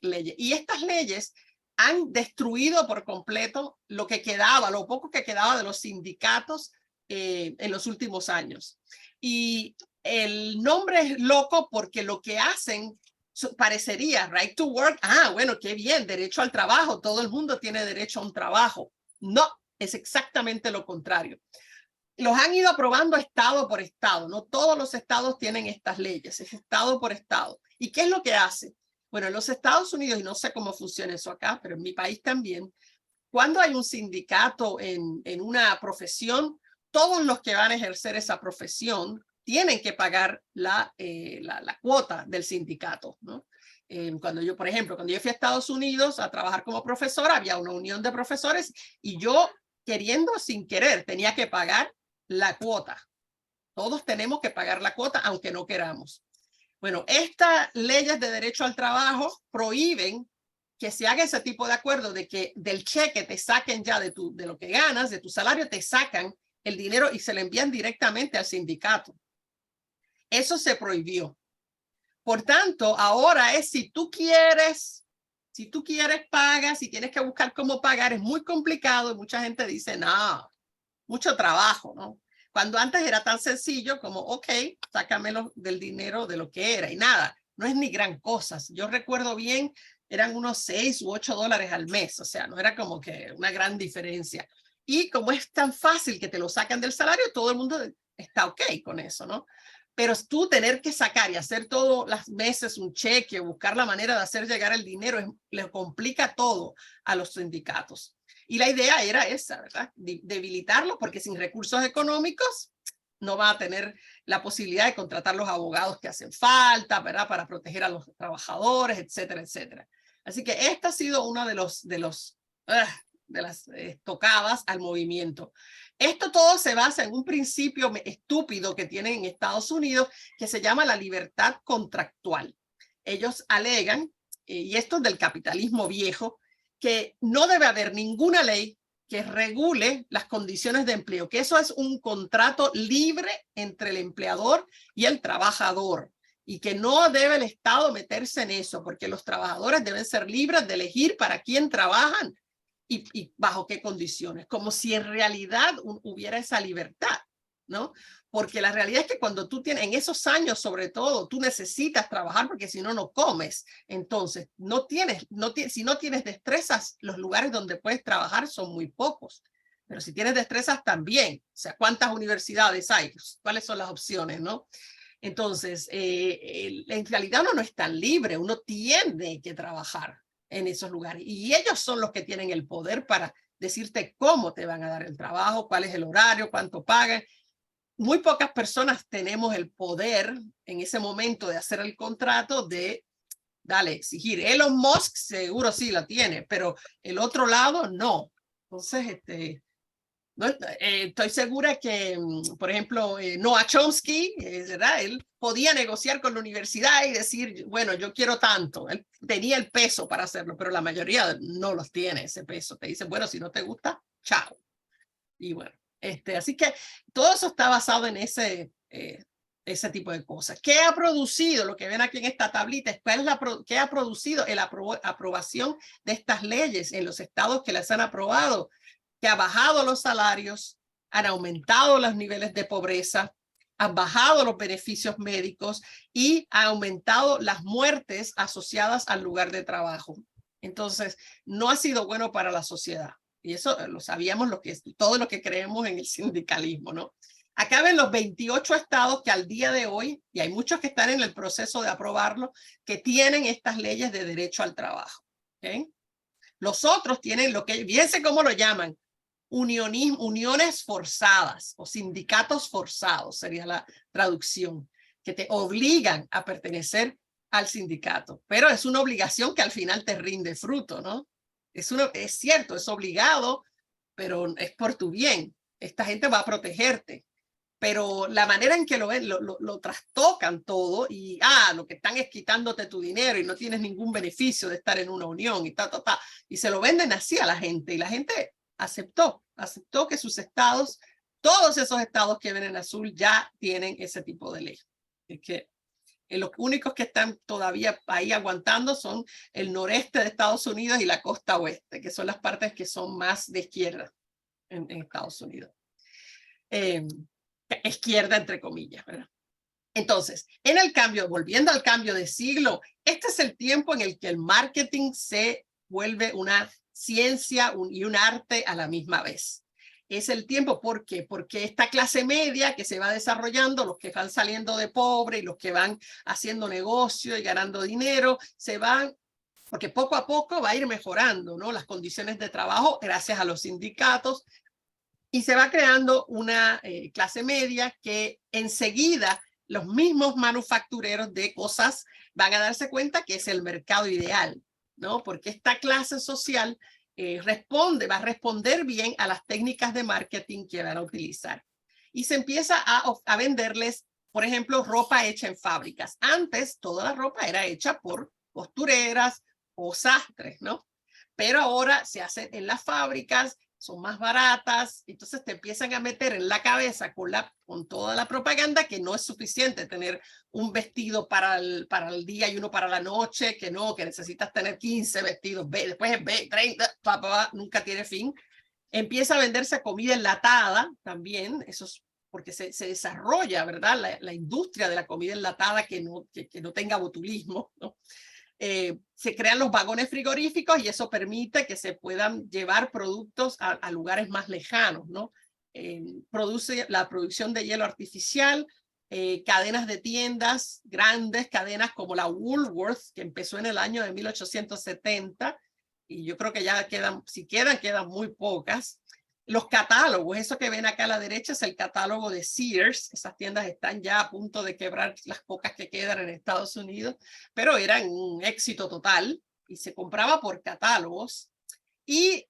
leyes. Y estas leyes han destruido por completo lo que quedaba, lo poco que quedaba de los sindicatos en los últimos años. Y el nombre es loco porque lo que hacen parecería right to work. Bueno, qué bien, derecho al trabajo. Todo el mundo tiene derecho a un trabajo. No, es exactamente lo contrario. Los han ido aprobando estado por estado. No todos los estados tienen estas leyes, es estado por estado. ¿Y qué es lo que hace? Bueno, en los Estados Unidos, y no sé cómo funciona eso acá, pero en mi país también, cuando hay un sindicato en una profesión, todos los que van a ejercer esa profesión tienen que pagar la cuota del sindicato, ¿no? Por ejemplo, cuando yo fui a Estados Unidos a trabajar como profesora, había una unión de profesores y yo, queriendo sin querer, tenía que pagar la cuota. Todos tenemos que pagar la cuota, aunque no queramos. Bueno, estas leyes de derecho al trabajo prohíben que se haga ese tipo de acuerdo de que del cheque te saquen ya de lo que ganas, de tu salario, te sacan el dinero y se le envían directamente al sindicato. Eso se prohibió. Por tanto, ahora es si tú quieres pagas, si tienes que buscar cómo pagar, es muy complicado y mucha gente dice, no, mucho trabajo, ¿no? Cuando antes era tan sencillo como, ok, sácamelo del dinero de lo que era y nada, no es ni gran cosa. Yo recuerdo bien, eran unos 6 u 8 dólares al mes, o sea, no era como que una gran diferencia. Y como es tan fácil que te lo sacan del salario, todo el mundo está ok con eso, ¿no? Pero tú tener que sacar y hacer todos los meses un cheque, buscar la manera de hacer llegar el dinero, le complica todo a los sindicatos. Y la idea era esa, ¿verdad? Debilitarlo, porque sin recursos económicos no va a tener la posibilidad de contratar los abogados que hacen falta, ¿verdad? Para proteger a los trabajadores, etcétera, etcétera. Así que esta ha sido una de las tocadas al movimiento. Esto todo se basa en un principio estúpido que tienen en Estados Unidos que se llama la libertad contractual. Ellos alegan, y esto es del capitalismo viejo, que no debe haber ninguna ley que regule las condiciones de empleo, que eso es un contrato libre entre el empleador y el trabajador, y que no debe el Estado meterse en eso, porque los trabajadores deben ser libres de elegir para quién trabajan y bajo qué condiciones, como si en realidad hubiera esa libertad, ¿no? Porque la realidad es que cuando tú tienes, en esos años sobre todo, tú necesitas trabajar porque si no, no comes. Entonces, si no tienes destrezas, los lugares donde puedes trabajar son muy pocos. Pero si tienes destrezas también, o sea, ¿cuántas universidades hay? ¿Cuáles son las opciones, no? Entonces, en realidad uno no es tan libre, uno tiene que trabajar en esos lugares. Y ellos son los que tienen el poder para decirte cómo te van a dar el trabajo, cuál es el horario, cuánto pagan. Muy pocas personas tenemos el poder en ese momento de hacer el contrato de, exigir. Elon Musk seguro sí la tiene, pero el otro lado no. Entonces, no, estoy segura que, por ejemplo, Noah Chomsky, ¿verdad? Él podía negociar con la universidad y decir, bueno, yo quiero tanto. Él tenía el peso para hacerlo, pero la mayoría no los tiene ese peso. Te dicen, bueno, si no te gusta, chao. Y bueno, así que todo eso está basado en ese tipo de cosas. ¿Qué ha producido? Lo que ven aquí en esta tablita, ¿qué ha producido la aprobación de estas leyes en los estados que las han aprobado? Que ha bajado los salarios, han aumentado los niveles de pobreza, han bajado los beneficios médicos y ha aumentado las muertes asociadas al lugar de trabajo. Entonces, no ha sido bueno para la sociedad. Y eso lo sabíamos todo lo que creemos en el sindicalismo, ¿no? Acá ven los 28 estados que al día de hoy, y hay muchos que están en el proceso de aprobarlo, que tienen estas leyes de derecho al trabajo. ¿Okay? Los otros tienen fíjense cómo lo llaman, uniones forzadas o sindicatos forzados, sería la traducción, que te obligan a pertenecer al sindicato. Pero es una obligación que al final te rinde fruto, ¿no? Es cierto, es obligado, pero es por tu bien. Esta gente va a protegerte. Pero la manera en que lo trastocan todo y lo que están es quitándote tu dinero y no tienes ningún beneficio de estar en una unión y se lo venden así a la gente y la gente aceptó que sus estados, todos esos estados que ven en azul ya tienen ese tipo de ley. Es que los únicos que están todavía ahí aguantando son el noreste de Estados Unidos y la costa oeste, que son las partes que son más de izquierda en Estados Unidos. Izquierda entre comillas, ¿verdad? Entonces, volviendo al cambio de siglo, este es el tiempo en el que el marketing se vuelve una ciencia y un arte a la misma vez. Es el tiempo, ¿por qué? Porque esta clase media que se va desarrollando, los que van saliendo de pobre y los que van haciendo negocio y ganando dinero, porque poco a poco va a ir mejorando, ¿no? Las condiciones de trabajo gracias a los sindicatos y se va creando una clase media que enseguida los mismos manufactureros de cosas van a darse cuenta que es el mercado ideal, ¿no? Porque esta clase social va a responder bien a las técnicas de marketing que van a utilizar. Y se empieza a venderles, por ejemplo, ropa hecha en fábricas. Antes, toda la ropa era hecha por costureras o sastres, ¿no? Pero ahora se hace en las fábricas, son más baratas, entonces te empiezan a meter en la cabeza con toda la propaganda que no es suficiente tener un vestido para el día y uno para la noche, que necesitas tener 15 vestidos, después 30, nunca tiene fin. Empieza a venderse comida enlatada también, eso es porque se desarrolla, ¿verdad? La industria de la comida enlatada que no tenga botulismo, ¿no? Se crean los vagones frigoríficos y eso permite que se puedan llevar productos a lugares más lejanos, ¿no? Produce la producción de hielo artificial, cadenas de tiendas, grandes cadenas como la Woolworth, que empezó en el año de 1870, y yo creo que ya quedan, si quedan muy pocas. Los catálogos, eso que ven acá a la derecha es el catálogo de Sears. Esas tiendas están ya a punto de quebrar, las pocas que quedan en Estados Unidos, pero eran un éxito total y se compraba por catálogos. Y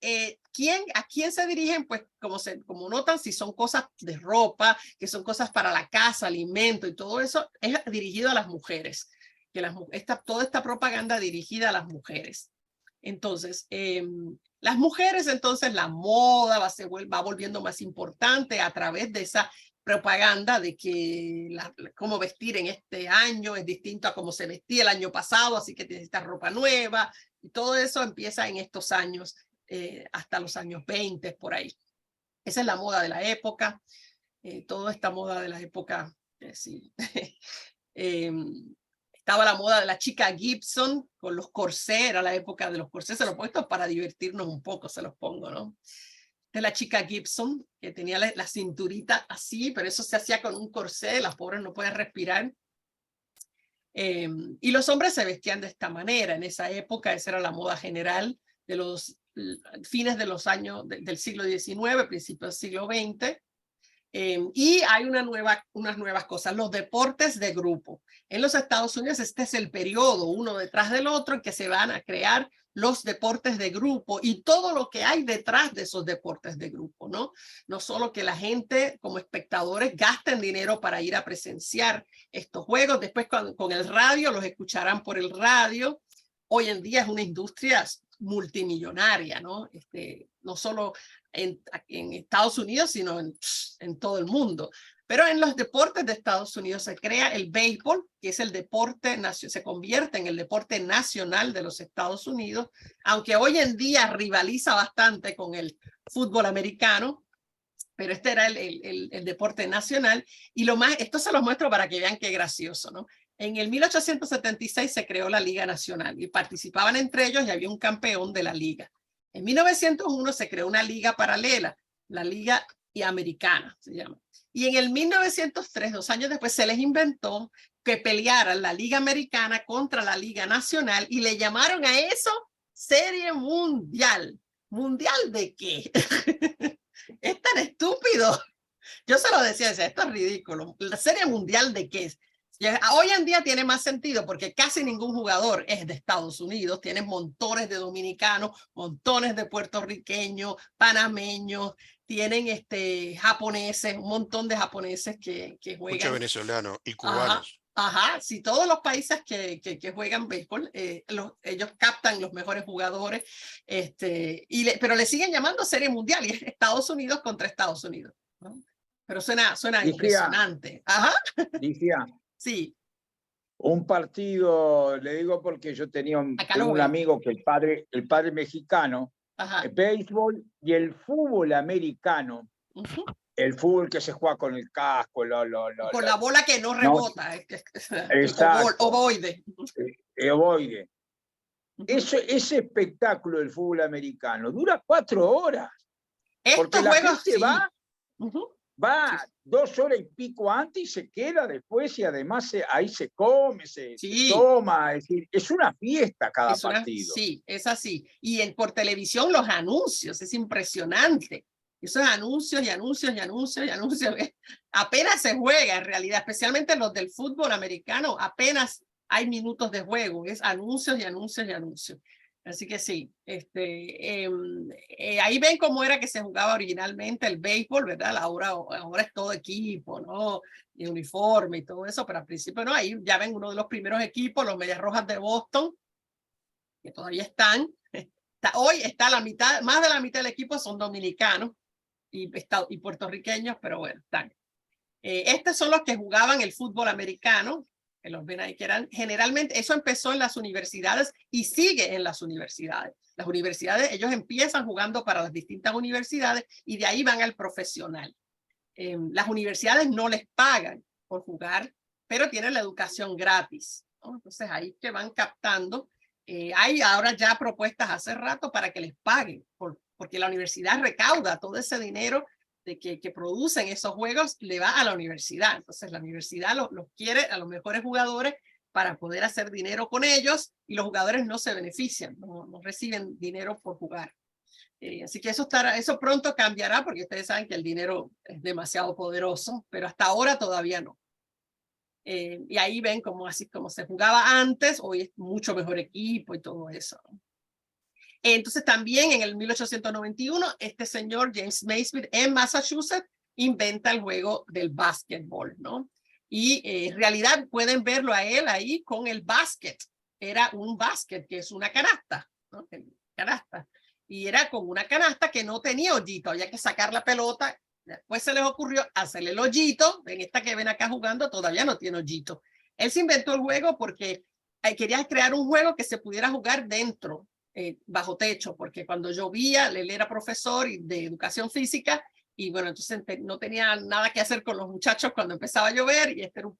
¿a quién se dirigen? Pues como notan, si son cosas de ropa, que son cosas para la casa, alimento y todo eso, es dirigido a las mujeres. Que toda esta propaganda dirigida a las mujeres. Entonces, las mujeres, entonces la moda va volviendo más importante a través de esa propaganda de que cómo vestir en este año es distinto a cómo se vestía el año pasado, así que necesitas ropa nueva, y todo eso empieza en estos años, hasta los años 20, por ahí. Esa es la moda de la época, toda esta moda de la época, sí. Estaba la moda de la chica Gibson con los corsés, era la época de los corsés, se los he puesto para divertirnos un poco, se los pongo, ¿no? De la chica Gibson, que tenía la cinturita así, pero eso se hacía con un corsé, las pobres no pueden respirar. Y los hombres se vestían de esta manera, en esa época, esa era la moda general de los fines de los años del siglo XIX, principios del siglo XX. Y hay unas nuevas cosas, los deportes de grupo. En los Estados Unidos este es el periodo, uno detrás del otro, en que se van a crear los deportes de grupo y todo lo que hay detrás de esos deportes de grupo, ¿no? No solo que la gente como espectadores gasten dinero para ir a presenciar estos juegos, después con el radio, los escucharán por el radio. Hoy en día es una industria multimillonaria, ¿no? No solo en Estados Unidos, sino en todo el mundo. Pero en los deportes de Estados Unidos se crea el béisbol, que es el deporte, se convierte en el deporte nacional de los Estados Unidos, aunque hoy en día rivaliza bastante con el fútbol americano, pero este era el deporte nacional. Y esto se los muestro para que vean qué gracioso, ¿no? En el 1876 se creó la Liga Nacional y participaban entre ellos y había un campeón de la liga. En 1901 se creó una liga paralela, la Liga Americana se llama. Y en el 1903, 2 años después, se les inventó que pelearan la Liga Americana contra la Liga Nacional y le llamaron a eso Serie Mundial. ¿Mundial de qué? Es tan estúpido. Yo se lo decía, esto es ridículo. ¿La Serie Mundial de qué es? Hoy en día tiene más sentido porque casi ningún jugador es de Estados Unidos. Tienen montones de dominicanos, montones de puertorriqueños, panameños, tienen japoneses, un montón de japoneses que juegan. Muchos venezolanos y cubanos. Ajá, sí, todos los países que juegan béisbol, ellos captan los mejores jugadores, pero le siguen llamando Serie Mundial y es Estados Unidos contra Estados Unidos, ¿no? Pero suena impresionante. Ajá. Ligia, sí. Un partido, le digo porque yo tenía un amigo que el padre mexicano, el béisbol y el fútbol americano, el fútbol que se juega con el casco, con la bola que no rebota, ovoide. Ovoide. Ese espectáculo del fútbol americano dura 4 horas. Porque la gente va 2 horas y pico antes y se queda después y además ahí se come, se toma, es decir, es una fiesta cada partido. Sí, es así. Y por televisión los anuncios, es impresionante. Esos anuncios y anuncios y anuncios y anuncios. Apenas se juega en realidad, especialmente los del fútbol americano, apenas hay minutos de juego, es anuncios y anuncios y anuncios. Así que sí, ahí ven cómo era que se jugaba originalmente el béisbol, ¿verdad? Ahora es todo equipo, ¿no? Y uniforme y todo eso, pero al principio no, ahí ya ven uno de los primeros equipos, los Medias Rojas de Boston, que todavía están. Hoy está más de la mitad del equipo son dominicanos y puertorriqueños, pero bueno, están. Estos son los que jugaban el fútbol americano, que los ven ahí, que eran generalmente, eso empezó en las universidades y sigue en las universidades. Las universidades, ellos empiezan jugando para las distintas universidades y de ahí van al profesional. Las universidades no les pagan por jugar, pero tienen la educación gratis, ¿no? Entonces ahí que van captando. Hay ahora ya propuestas hace rato para que les paguen, porque la universidad recauda todo ese dinero de que producen esos juegos, le va a la universidad. Entonces la universidad los quiere a los mejores jugadores para poder hacer dinero con ellos, y los jugadores no se benefician, no reciben dinero por jugar. Así que eso pronto cambiará, porque ustedes saben que el dinero es demasiado poderoso, pero hasta ahora todavía no. Y ahí ven así como se jugaba antes, hoy es mucho mejor equipo y todo eso. Entonces también en el 1891, este señor James Naismith en Massachusetts inventa el juego del básquetbol, ¿no? Y en realidad pueden verlo a él ahí con el básquet. Era un básquet, que es una canasta, ¿no? Canasta. Y era con una canasta que no tenía hoyito, había que sacar la pelota. Después se les ocurrió hacerle el hoyito. En esta que ven acá jugando todavía no tiene hoyito. Él se inventó el juego porque quería crear un juego que se pudiera jugar dentro, bajo techo, porque cuando llovía, él era profesor de educación física, y bueno, entonces no tenía nada que hacer con los muchachos cuando empezaba a llover, y este era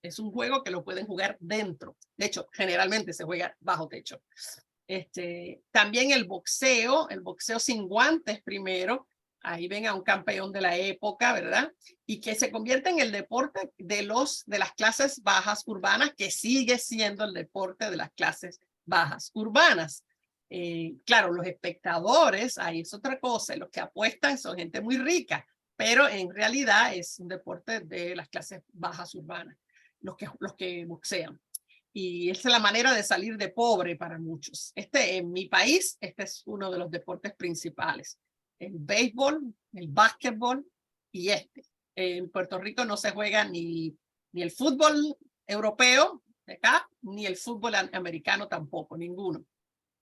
es un juego que lo pueden jugar dentro. De hecho, generalmente se juega bajo techo. También el boxeo sin guantes primero. Ahí ven a un campeón de la época, ¿verdad? Y que se convierte en el deporte de las clases bajas urbanas, que sigue siendo el deporte de las clases bajas urbanas. Claro, los espectadores, ahí es otra cosa, los que apuestan son gente muy rica, pero en realidad es un deporte de las clases bajas urbanas, los que boxean. Y esa es la manera de salir de pobre para muchos. En mi país, este es uno de los deportes principales. El béisbol, el básquetbol y en Puerto Rico no se juega ni el fútbol europeo de acá, ni el fútbol americano tampoco, ninguno.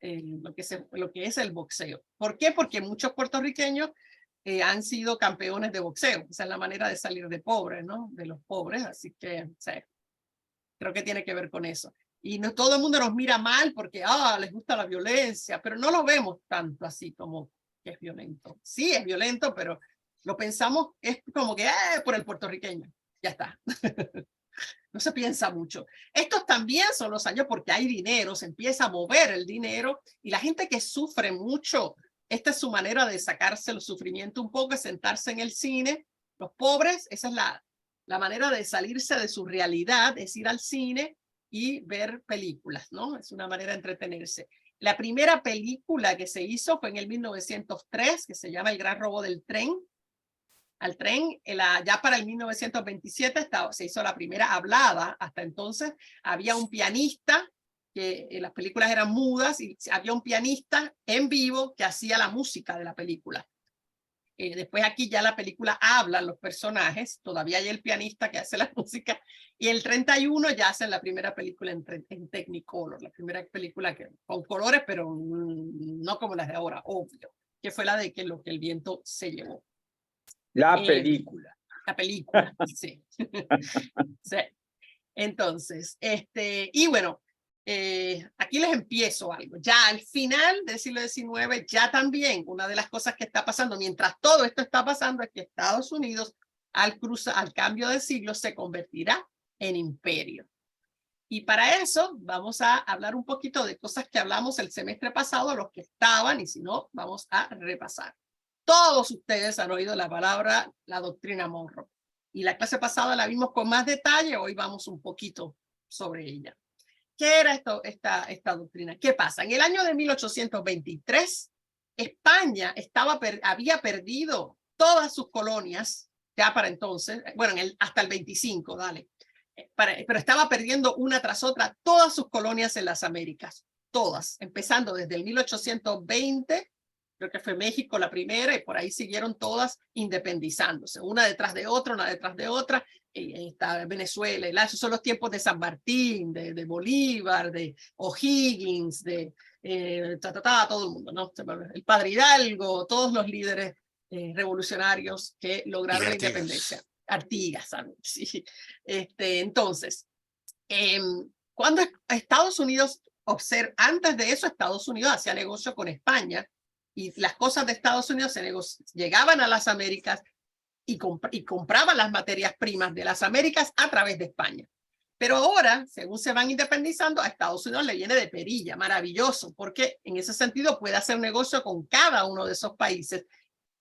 Lo que es el boxeo. ¿Por qué? Porque muchos puertorriqueños han sido campeones de boxeo. Esa es la manera de salir de pobre, ¿no? De los pobres. Así que creo que tiene que ver con eso. Y no todo el mundo nos mira mal porque les gusta la violencia, pero no lo vemos tanto así como que es violento. Sí, es violento, pero lo pensamos, es como que por el puertorriqueño. Ya está. No se piensa mucho. Estos también son los años porque hay dinero, se empieza a mover el dinero, y la gente que sufre mucho, esta es su manera de sacarse el sufrimiento un poco, es sentarse en el cine. Los pobres, esa es la manera de salirse de su realidad, es ir al cine y ver películas, ¿no? Es una manera de entretenerse. La primera película que se hizo fue en el 1903, que se llama El Gran Robo del Tren. Al tren, ya para el 1927 se hizo la primera hablada. Hasta entonces había un pianista, que las películas eran mudas, y había un pianista en vivo que hacía la música de la película. Después aquí ya la película hablan los personajes, todavía hay el pianista que hace la música, y el 31 ya hacen la primera película en Technicolor, la primera película con colores, pero no como las de ahora, obvio, que fue la de lo que el viento se llevó. La película. La película, sí. Sí. Entonces, y bueno, aquí les empiezo algo. Ya al final del siglo XIX, ya también una de las cosas que está pasando, mientras todo esto está pasando, es que Estados Unidos, al cambio de siglo, se convertirá en imperio. Y para eso vamos a hablar un poquito de cosas que hablamos el semestre pasado, los que estaban, y si no, vamos a repasar. Todos ustedes han oído la palabra, la doctrina Monroe. Y la clase pasada la vimos con más detalle, hoy vamos un poquito sobre ella. ¿Qué era esta doctrina? ¿Qué pasa? En el año de 1823, España había perdido todas sus colonias, ya para entonces, bueno, hasta el 25, pero estaba perdiendo una tras otra todas sus colonias en las Américas, todas, empezando desde el 1820, creo que fue México la primera, y por ahí siguieron todas independizándose, una detrás de otra, y está Venezuela, esos son los tiempos de San Martín, de Bolívar, de O'Higgins, todo el mundo, ¿no? El Padre Hidalgo, todos los líderes revolucionarios que lograron la independencia. Artigas, sí. Entonces, cuando Estados Unidos antes de eso, Estados Unidos hacía negocio con España, y las cosas de Estados Unidos llegaban a las Américas, y compraban las materias primas de las Américas a través de España. Pero ahora, según se van independizando, a Estados Unidos le viene de perilla, maravilloso, porque en ese sentido puede hacer negocio con cada uno de esos países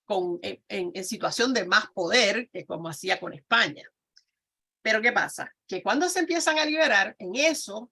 en situación de más poder que como hacía con España. Pero ¿qué pasa? Que cuando se empiezan a liberar, en eso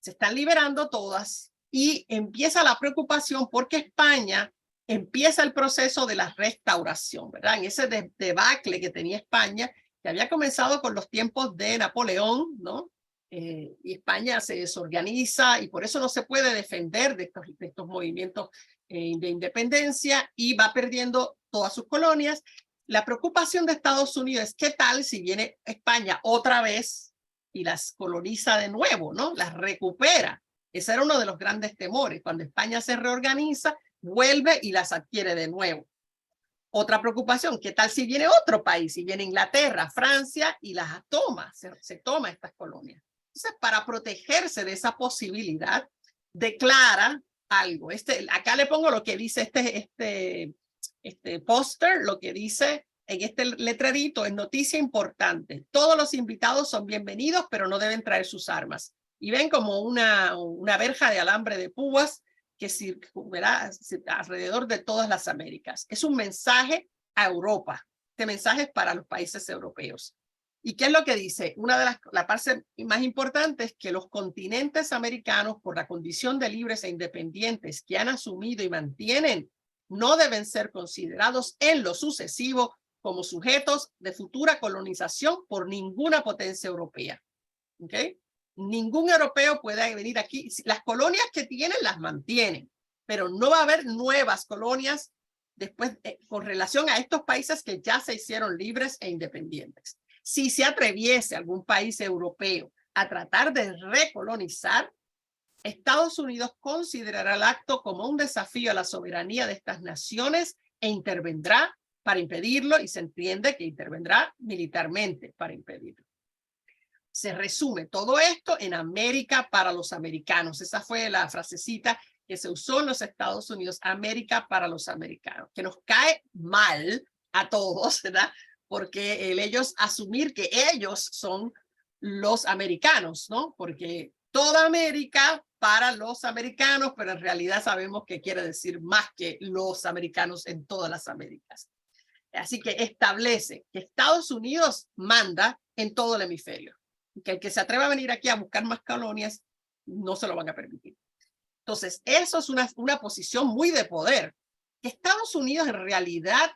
se están liberando todas y empieza la preocupación porque España empieza el proceso de la restauración, ¿verdad? En ese debacle que tenía España, que había comenzado con los tiempos de Napoleón, ¿no? Y España se desorganiza y por eso no se puede defender de estos movimientos de independencia y va perdiendo todas sus colonias. La preocupación de Estados Unidos es qué tal si viene España otra vez y las coloniza de nuevo, ¿no? Las recupera. Ese era uno de los grandes temores. Cuando España se reorganiza, vuelve y las adquiere de nuevo. Otra preocupación, ¿qué tal si viene otro país? Si viene Inglaterra, Francia y las toma, se toma estas colonias. Entonces, para protegerse de esa posibilidad, declara algo. Acá le pongo lo que dice este póster, lo que dice en este letrerito, es noticia importante. Todos los invitados son bienvenidos, pero no deben traer sus armas. Y ven como una verja de alambre de púas que circulará alrededor de todas las Américas. Es un mensaje a Europa. Este mensaje es para los países europeos. ¿Y qué es lo que dice? Una de la parte más importante es que los continentes americanos, por la condición de libres e independientes que han asumido y mantienen, no deben ser considerados en lo sucesivo como sujetos de futura colonización por ninguna potencia europea. ¿Ok? Ningún europeo puede venir aquí. Las colonias que tienen las mantienen, pero no va a haber nuevas colonias después con relación a estos países que ya se hicieron libres e independientes. Si se atreviese algún país europeo a tratar de recolonizar, Estados Unidos considerará el acto como un desafío a la soberanía de estas naciones e intervendrá para impedirlo, y se entiende que intervendrá militarmente para impedirlo. Se resume todo esto en América para los americanos. Esa fue la frasecita que se usó en los Estados Unidos, América para los americanos, que nos cae mal a todos, ¿verdad? Porque ellos asumir que ellos son los americanos, ¿no? Porque toda América para los americanos, pero en realidad sabemos que quiere decir más que los americanos en todas las Américas. Así que establece que Estados Unidos manda en todo el hemisferio. Que el que se atreva a venir aquí a buscar más colonias, no se lo van a permitir. Entonces, eso es una posición muy de poder. Estados Unidos en realidad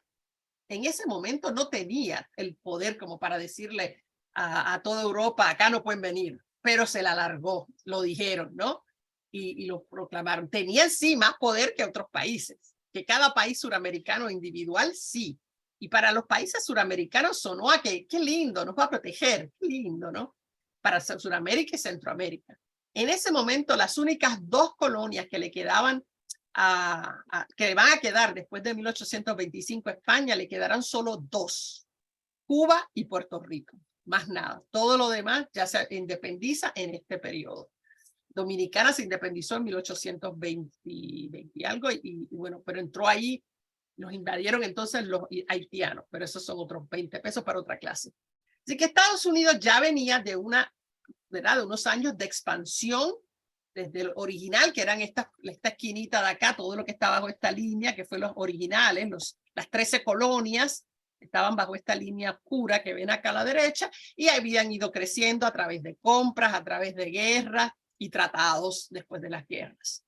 en ese momento no tenía el poder como para decirle a toda Europa, acá no pueden venir, pero se la alargó, lo dijeron, ¿no? Y lo proclamaron. Tenía sí más poder que otros países, que cada país suramericano individual sí. Y para los países suramericanos sonó a que qué lindo, nos va a proteger, qué lindo, ¿no? Para Sudamérica y Centroamérica. En ese momento, las únicas dos colonias que le quedaban, que van a quedar después de 1825 a España, le quedarán solo dos, Cuba y Puerto Rico, más nada. Todo lo demás ya se independiza en este periodo. Dominicana se independizó en 1820 y algo, y bueno, pero entró ahí, los invadieron entonces los haitianos, pero esos son otros 20 pesos para otra clase. Así que Estados Unidos ya venía de ¿verdad? De unos años de expansión desde el original, que eran esta esquinita de acá, todo lo que está bajo esta línea, que fue los originales, las 13 colonias estaban bajo esta línea oscura que ven acá a la derecha, y habían ido creciendo a través de compras, a través de guerras y tratados después de las guerras.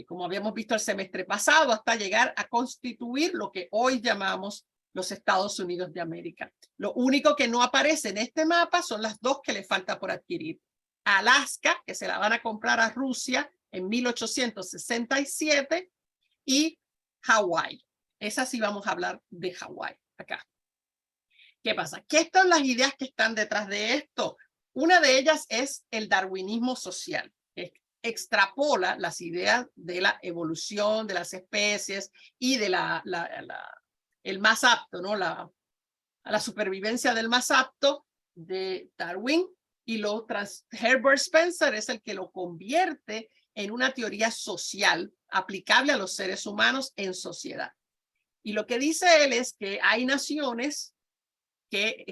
Como habíamos visto el semestre pasado, hasta llegar a constituir lo que hoy llamamos los Estados Unidos de América. Lo único que no aparece en este mapa son las dos que le falta por adquirir. Alaska, que se la van a comprar a Rusia en 1867, y Hawái. Esas sí vamos a hablar de Hawái acá. ¿Qué pasa? ¿Qué son las ideas que están detrás de esto? Una de ellas es el darwinismo social, que extrapola las ideas de la evolución de las especies y de el más apto, ¿no? A la supervivencia del más apto de Darwin, y Herbert Spencer es el que lo convierte en una teoría social aplicable a los seres humanos en sociedad. Y lo que dice él es que hay naciones que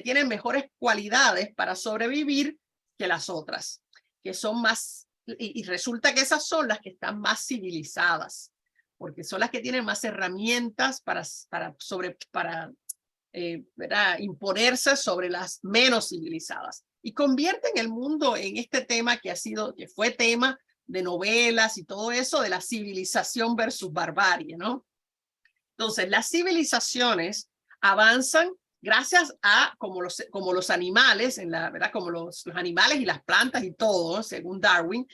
tienen mejores cualidades para sobrevivir que las otras, que son más, y resulta que esas son las que están más civilizadas, porque son las que tienen más herramientas para imponerse sobre las menos civilizadas, y convierten el mundo en este tema que fue tema de novelas y todo eso, de la civilización versus barbarie, ¿no? Entonces, las civilizaciones avanzan gracias a, como los animales, ¿verdad? Como los animales y las plantas y todo, según Darwin,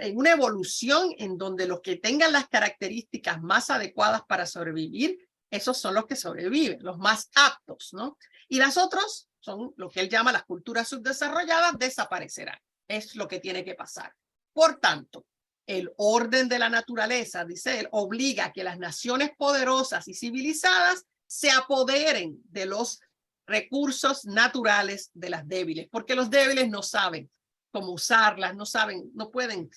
en una evolución en donde los que tengan las características más adecuadas para sobrevivir, esos son los que sobreviven, los más aptos, ¿no? Y las otras son lo que él llama las culturas subdesarrolladas, desaparecerán. Es lo que tiene que pasar. Por tanto, el orden de la naturaleza, dice él, obliga a que las naciones poderosas y civilizadas se apoderen de los recursos naturales de las débiles, porque los débiles no saben cómo usarlas, no pueden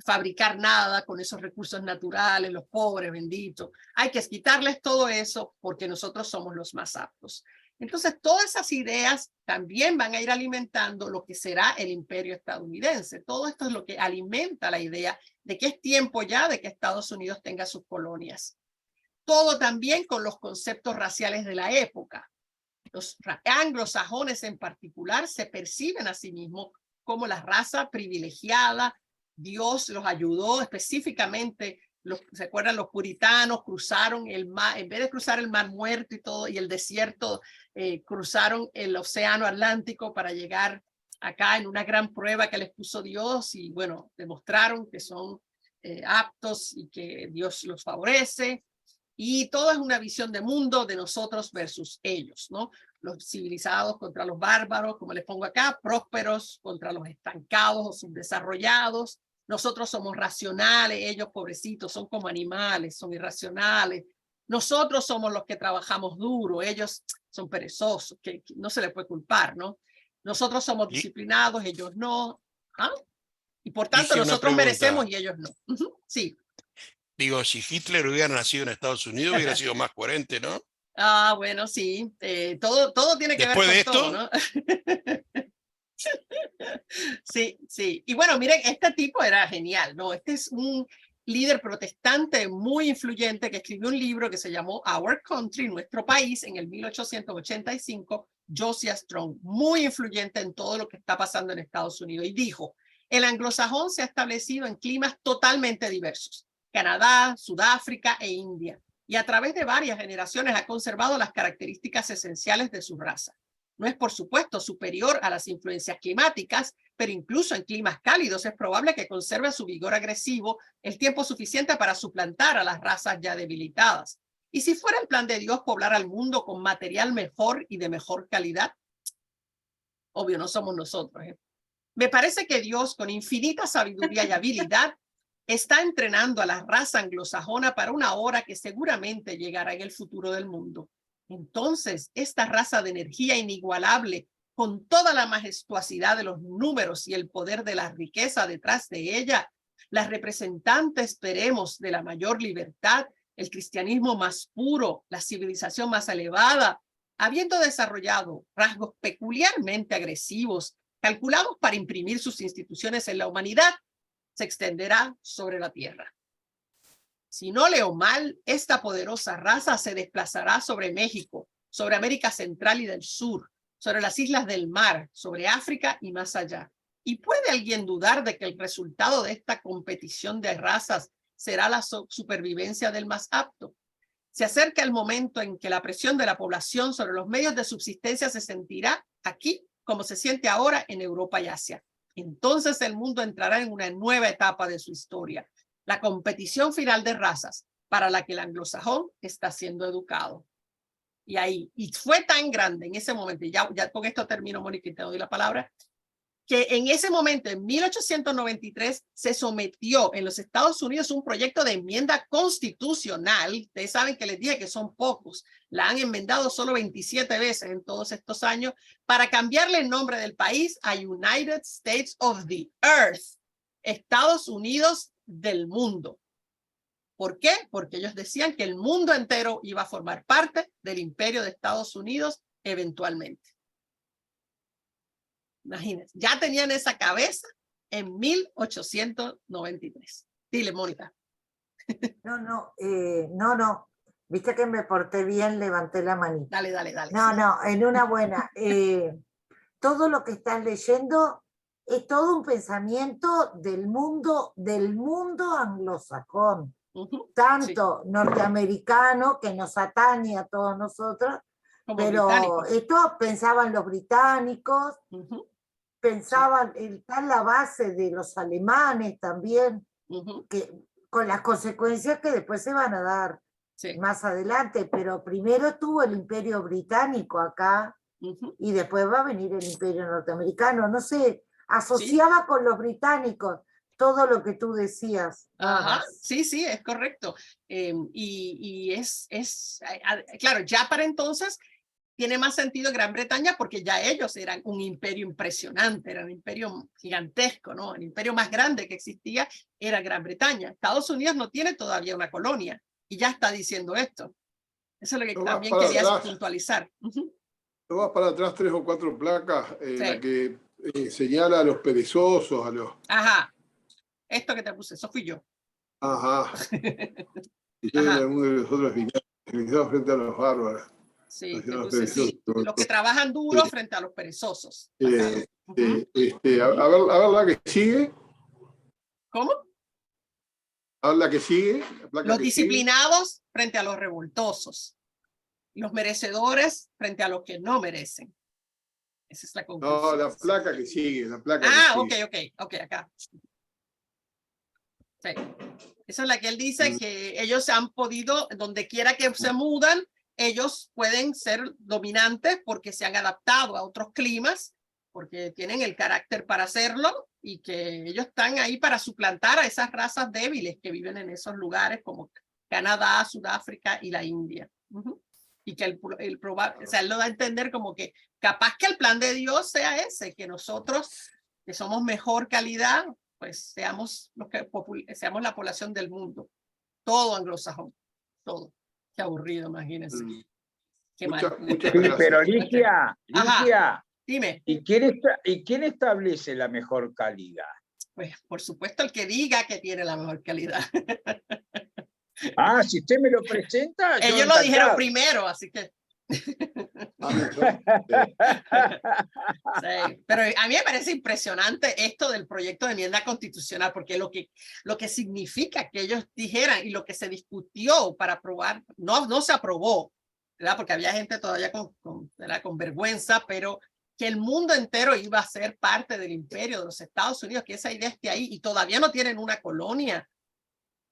fabricar nada con esos recursos naturales, los pobres, benditos. Hay que quitarles todo eso porque nosotros somos los más aptos. Entonces, todas esas ideas también van a ir alimentando lo que será el imperio estadounidense. Todo esto es lo que alimenta la idea de que es tiempo ya de que Estados Unidos tenga sus colonias. Todo también con los conceptos raciales de la época. Los anglosajones en particular se perciben a sí mismos como la raza privilegiada. Dios los ayudó específicamente. ¿Se acuerdan? Los puritanos cruzaron el mar, en vez de cruzar el mar Muerto y todo, y el desierto, cruzaron el océano Atlántico para llegar acá en una gran prueba que les puso Dios, y bueno, demostraron que son aptos y que Dios los favorece. Y todo es una visión de mundo de nosotros versus ellos, ¿no? Los civilizados contra los bárbaros, como les pongo acá, prósperos contra los estancados o subdesarrollados. Nosotros somos racionales, ellos pobrecitos son como animales, son irracionales. Nosotros somos los que trabajamos duro, ellos son perezosos, que no se les puede culpar, ¿no? Nosotros somos disciplinados, ellos no. ¿Ah? Y por tanto nosotros merecemos y ellos no. Sí. Digo, si Hitler hubiera nacido en Estados Unidos, hubiera sido más coherente, ¿no? Ah, bueno, sí. Todo tiene que ver con todo, ¿no? Sí, sí. Y bueno, miren, este tipo era genial, ¿no? Este es un líder protestante muy influyente que escribió un libro que se llamó Our Country, Nuestro País, en el 1885, Josiah Strong, muy influyente en todo lo que está pasando en Estados Unidos. Y dijo, el anglosajón se ha establecido en climas totalmente diversos. Canadá, Sudáfrica e India, y a través de varias generaciones ha conservado las características esenciales de su raza. No es, por supuesto, superior a las influencias climáticas, pero incluso en climas cálidos es probable que conserve su vigor agresivo el tiempo suficiente para suplantar a las razas ya debilitadas. Y si fuera el plan de Dios poblar al mundo con material mejor y de mejor calidad, obvio, no somos nosotros. Me parece que Dios, con infinita sabiduría y habilidad, está entrenando a la raza anglosajona para una hora que seguramente llegará en el futuro del mundo. Entonces, esta raza de energía inigualable, con toda la majestuosidad de los números y el poder de la riqueza detrás de ella, la representante, esperemos, de la mayor libertad, el cristianismo más puro, la civilización más elevada, habiendo desarrollado rasgos peculiarmente agresivos, calculados para imprimir sus instituciones en la humanidad, se extenderá sobre la tierra. Si no leo mal, esta poderosa raza se desplazará sobre México, sobre América Central y del Sur, sobre las islas del mar, sobre África y más allá. ¿Y puede alguien dudar de que el resultado de esta competición de razas será la supervivencia del más apto? Se acerca el momento en que la presión de la población sobre los medios de subsistencia se sentirá aquí como se siente ahora en Europa y Asia. Entonces el mundo entrará en una nueva etapa de su historia, la competición final de razas para la que el anglosajón está siendo educado. Y fue tan grande en ese momento, y ya con esto termino, Mónica, y te doy la palabra, que en ese momento, en 1893, se sometió en los Estados Unidos un proyecto de enmienda constitucional. Ustedes saben que les dije que son pocos. La han enmendado solo 27 veces en todos estos años para cambiarle el nombre del país a United States of the Earth, Estados Unidos del mundo. ¿Por qué? Porque ellos decían que el mundo entero iba a formar parte del imperio de Estados Unidos eventualmente. Imagínense, ya tenían esa cabeza en 1893. Dile, Mónica. No. Viste que me porté bien, levanté la manita. Dale. No, en una buena. Todo lo que estás leyendo es todo un pensamiento del mundo anglosajón. Tanto norteamericano, que nos atañe a todos nosotros, como pero esto pensaban los británicos, pensaban, está en la base de los alemanes también, que, con las consecuencias que después se van a dar más adelante, pero primero estuvo el imperio británico acá, y después va a venir el imperio norteamericano, no sé, asociaba con los británicos todo lo que tú decías. Ajá, sí, es correcto. Claro, ya para entonces tiene más sentido Gran Bretaña porque ya ellos eran un imperio impresionante, era un imperio gigantesco, ¿no? El imperio más grande que existía era Gran Bretaña. Estados Unidos no tiene todavía una colonia y ya está diciendo esto. Eso es lo que también quería puntualizar. No vas para atrás 3 o 4 placas, la que señala a los perezosos, a los... Ajá. Esto que te puse, eso fui yo. Ajá. Y yo era uno de los otros villanos frente a los bárbaros. Sí, te puse, sí. Los que trabajan duro frente a los perezosos. A ver la que sigue. ¿Cómo? A ver la que sigue. Los disciplinados frente a los revoltosos. Los merecedores frente a los que no merecen. Esa es la conclusión. No, la placa que sigue. La placa ok, acá. Sí. Esa es la que él dice que ellos han podido, donde quiera que se mudan, ellos pueden ser dominantes porque se han adaptado a otros climas, porque tienen el carácter para hacerlo y que ellos están ahí para suplantar a esas razas débiles que viven en esos lugares como Canadá, Sudáfrica y la India. Y que él lo da a entender como que capaz que el plan de Dios sea ese, que nosotros, que somos mejor calidad, pues seamos la población del mundo. Todo anglosajón, todo. Qué aburrido, imagínense. Qué mal. Pero Ligia, dime. ¿Y quién establece la mejor calidad? Pues por supuesto el que diga que tiene la mejor calidad. Ah, si usted me lo presenta. Ellos lo dijeron primero, así que. Sí, pero a mí me parece impresionante esto del proyecto de enmienda constitucional, porque lo que significa que ellos dijeran y lo que se discutió para aprobar, no se aprobó, ¿verdad? Porque había gente todavía con vergüenza, pero que el mundo entero iba a ser parte del imperio de los Estados Unidos, que esa idea esté ahí y todavía no tienen una colonia.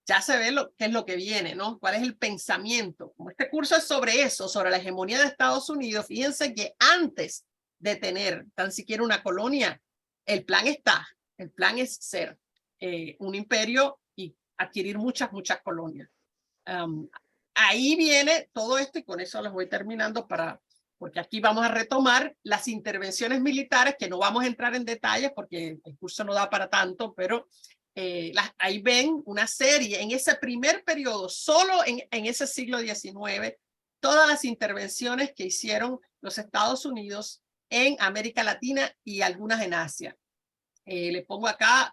Ya se ve qué es lo que viene, ¿no? ¿Cuál es el pensamiento? Como este curso es sobre eso, sobre la hegemonía de Estados Unidos, fíjense que antes de tener tan siquiera una colonia, el plan está. El plan es ser un imperio y adquirir muchas colonias. Ahí viene todo esto y con eso les voy terminando porque aquí vamos a retomar las intervenciones militares, que no vamos a entrar en detalles porque el curso no da para tanto, pero ahí ven una serie en ese primer periodo, solo en ese siglo XIX, todas las intervenciones que hicieron los Estados Unidos en América Latina y algunas en Asia. Le pongo acá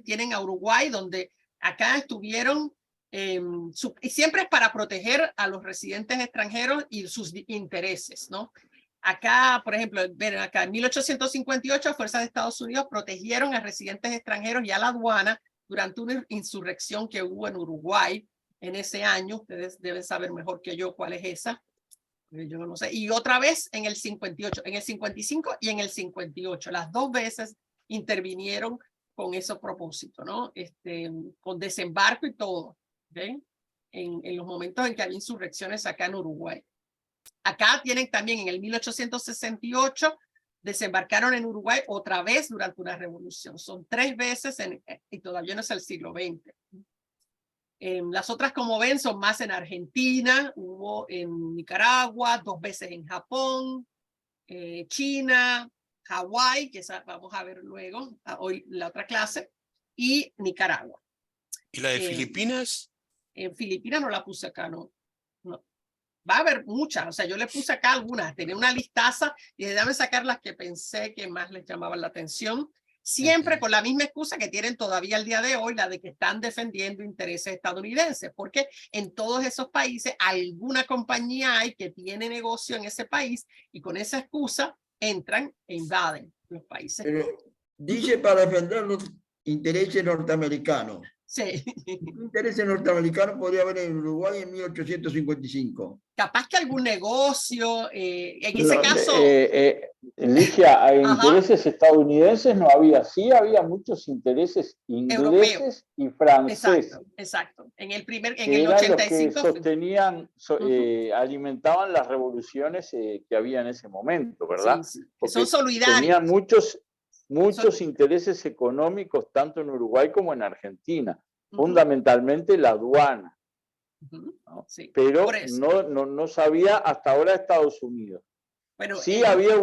tienen a Uruguay, donde acá estuvieron, y siempre es para proteger a los residentes extranjeros y sus intereses, ¿no? Acá, por ejemplo, ven acá, en 1858, fuerzas de Estados Unidos protegieron a residentes extranjeros y a la aduana durante una insurrección que hubo en Uruguay en ese año. Ustedes deben saber mejor que yo cuál es esa. Yo no sé. Y otra vez en el 58, en el 55 y en el 58. Las dos veces intervinieron con ese propósito, ¿no? Con desembarco y todo, ¿ven? En los momentos en que había insurrecciones acá en Uruguay. Acá tienen también en el 1868, desembarcaron en Uruguay otra vez durante una revolución. Son 3 veces y todavía no es el siglo XX. Las otras, como ven, son más en Argentina, hubo en Nicaragua, 2 veces en Japón, China, Hawái, que esa vamos a ver luego, hoy la otra clase, y Nicaragua. ¿Y la de Filipinas? En Filipinas no la puse acá, no. Va a haber muchas, o sea, yo le puse acá algunas, tenía una listaza y déjame sacar las que pensé que más les llamaban la atención, siempre con la misma excusa que tienen todavía el día de hoy, la de que están defendiendo intereses estadounidenses, porque en todos esos países alguna compañía hay que tiene negocio en ese país y con esa excusa entran e invaden los países. Pero dice para defender los intereses norteamericanos. Sí. ¿Qué intereses norteamericanos podría haber en Uruguay en 1855? Capaz que algún negocio, en ese caso... Ligia, hay intereses estadounidenses, no había, sí había muchos intereses ingleses europeo y franceses. Exacto. En el 85... Eran los que sostenían, alimentaban las revoluciones que había en ese momento, ¿verdad? Sí. Son solidarios. Tenían muchos intereses económicos, tanto en Uruguay como en Argentina. Fundamentalmente la aduana. ¿No? Sí, pero no sabía hasta ahora Estados Unidos. Bueno, sí había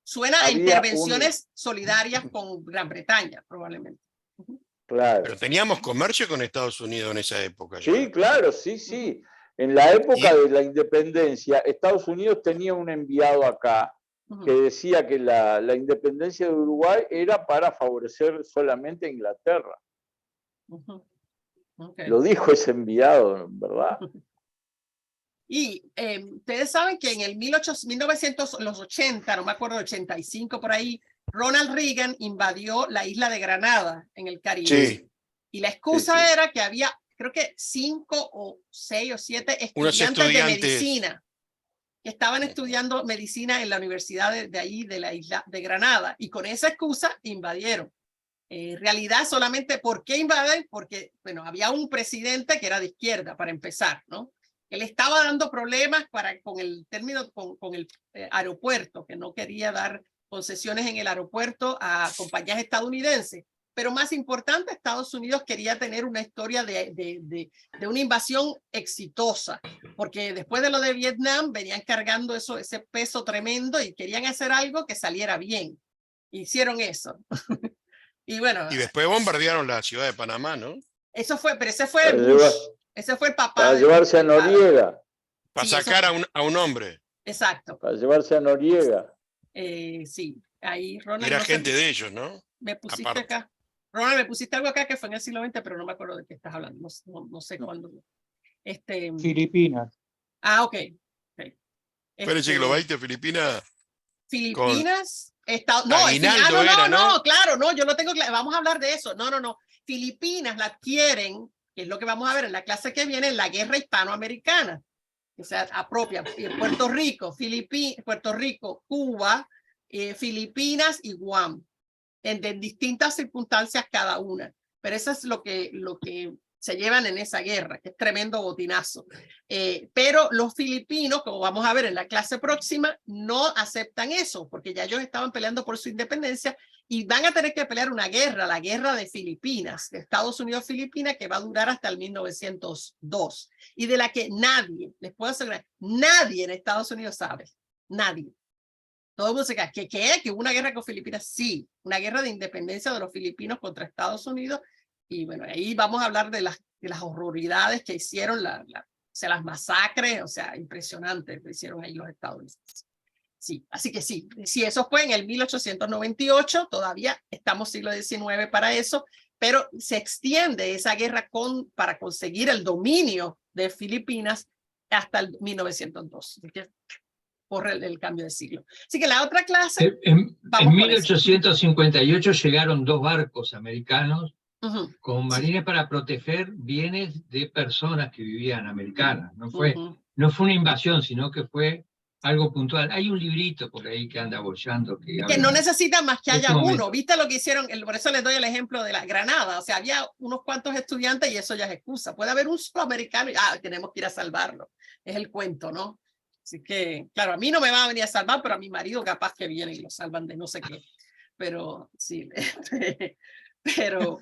suena a intervenciones solidarias con Gran Bretaña, probablemente. Claro. Pero teníamos comercio con Estados Unidos en esa época. Sí, claro, sí. En la época de la independencia, Estados Unidos tenía un enviado acá que decía que la independencia de Uruguay era para favorecer solamente a Inglaterra. Lo dijo ese enviado, ¿verdad? Y ustedes saben que en el 1980, no me acuerdo, 85 por ahí, Ronald Reagan invadió la isla de Granada en el Caribe. Sí. Y la excusa era que había, creo que 5 o 6 o 7 estudiantes de medicina que estaban estudiando medicina en la universidad de ahí, de la isla de Granada. Y con esa excusa invadieron. En realidad, solamente, ¿por qué invaden? Porque, bueno, había un presidente que era de izquierda, para empezar, ¿no? Él estaba dando problemas con el término, con el aeropuerto, que no quería dar concesiones en el aeropuerto a compañías estadounidenses. Pero más importante, Estados Unidos quería tener una historia de una invasión exitosa, porque después de lo de Vietnam venían cargando ese peso tremendo y querían hacer algo que saliera bien. Hicieron eso. Y bueno. Y después bombardearon la ciudad de Panamá, ¿no? Eso fue, pero ese fue Bush. Ese fue el papá. Para llevarse a Noriega. Para sacar a un hombre. Exacto. Para llevarse a Noriega. Sí, ahí Ronald. Era gente de ellos, ¿no? Me pusiste acá. Ronald, me pusiste algo acá que fue en el siglo XX, pero no me acuerdo de qué estás hablando. No sé cuándo. Filipinas. Ah, ok. Espérense que lo baite, Filipinas. Filipinas. Claro, no, yo no tengo claro. Vamos a hablar de eso. No. Filipinas la adquieren, que es lo que vamos a ver en la clase que viene, en la guerra hispanoamericana. O sea, apropia Puerto Rico, Cuba, Filipinas y Guam, en distintas circunstancias cada una. Pero eso es lo que se llevan en esa guerra, que es tremendo botinazo. Pero los filipinos, como vamos a ver en la clase próxima, no aceptan eso, porque ya ellos estaban peleando por su independencia y van a tener que pelear una guerra, la guerra de Filipinas, de Estados Unidos-Filipinas, que va a durar hasta el 1902, y de la que nadie, les puedo asegurar, nadie en Estados Unidos sabe, nadie. Todo el mundo se queda, ¿que hubo una guerra con Filipinas? Sí, una guerra de independencia de los filipinos contra Estados Unidos. Y bueno, ahí vamos a hablar de las horroridades que hicieron, las masacres, o sea, impresionante que hicieron ahí los estadounidenses. Sí, así que sí, eso fue en el 1898, todavía estamos siglo XIX para eso, pero se extiende esa guerra para conseguir el dominio de Filipinas hasta el 1902. Así que corre el cambio de siglo. Así que la otra clase... En 1858 llegaron 2 barcos americanos con marines para proteger bienes de personas que vivían americanas. No fue una invasión, sino que fue algo puntual. Hay un librito por ahí que anda bollando. Que no necesita más que haya uno. ¿Viste lo que hicieron? Por eso les doy el ejemplo de la Granada. O sea, había unos cuantos estudiantes y eso ya es excusa. Puede haber un solo americano y tenemos que ir a salvarlo. Es el cuento, ¿no? Así que, claro, a mí no me va a venir a salvar, pero a mi marido capaz que viene y lo salvan de no sé qué. Pero sí, pero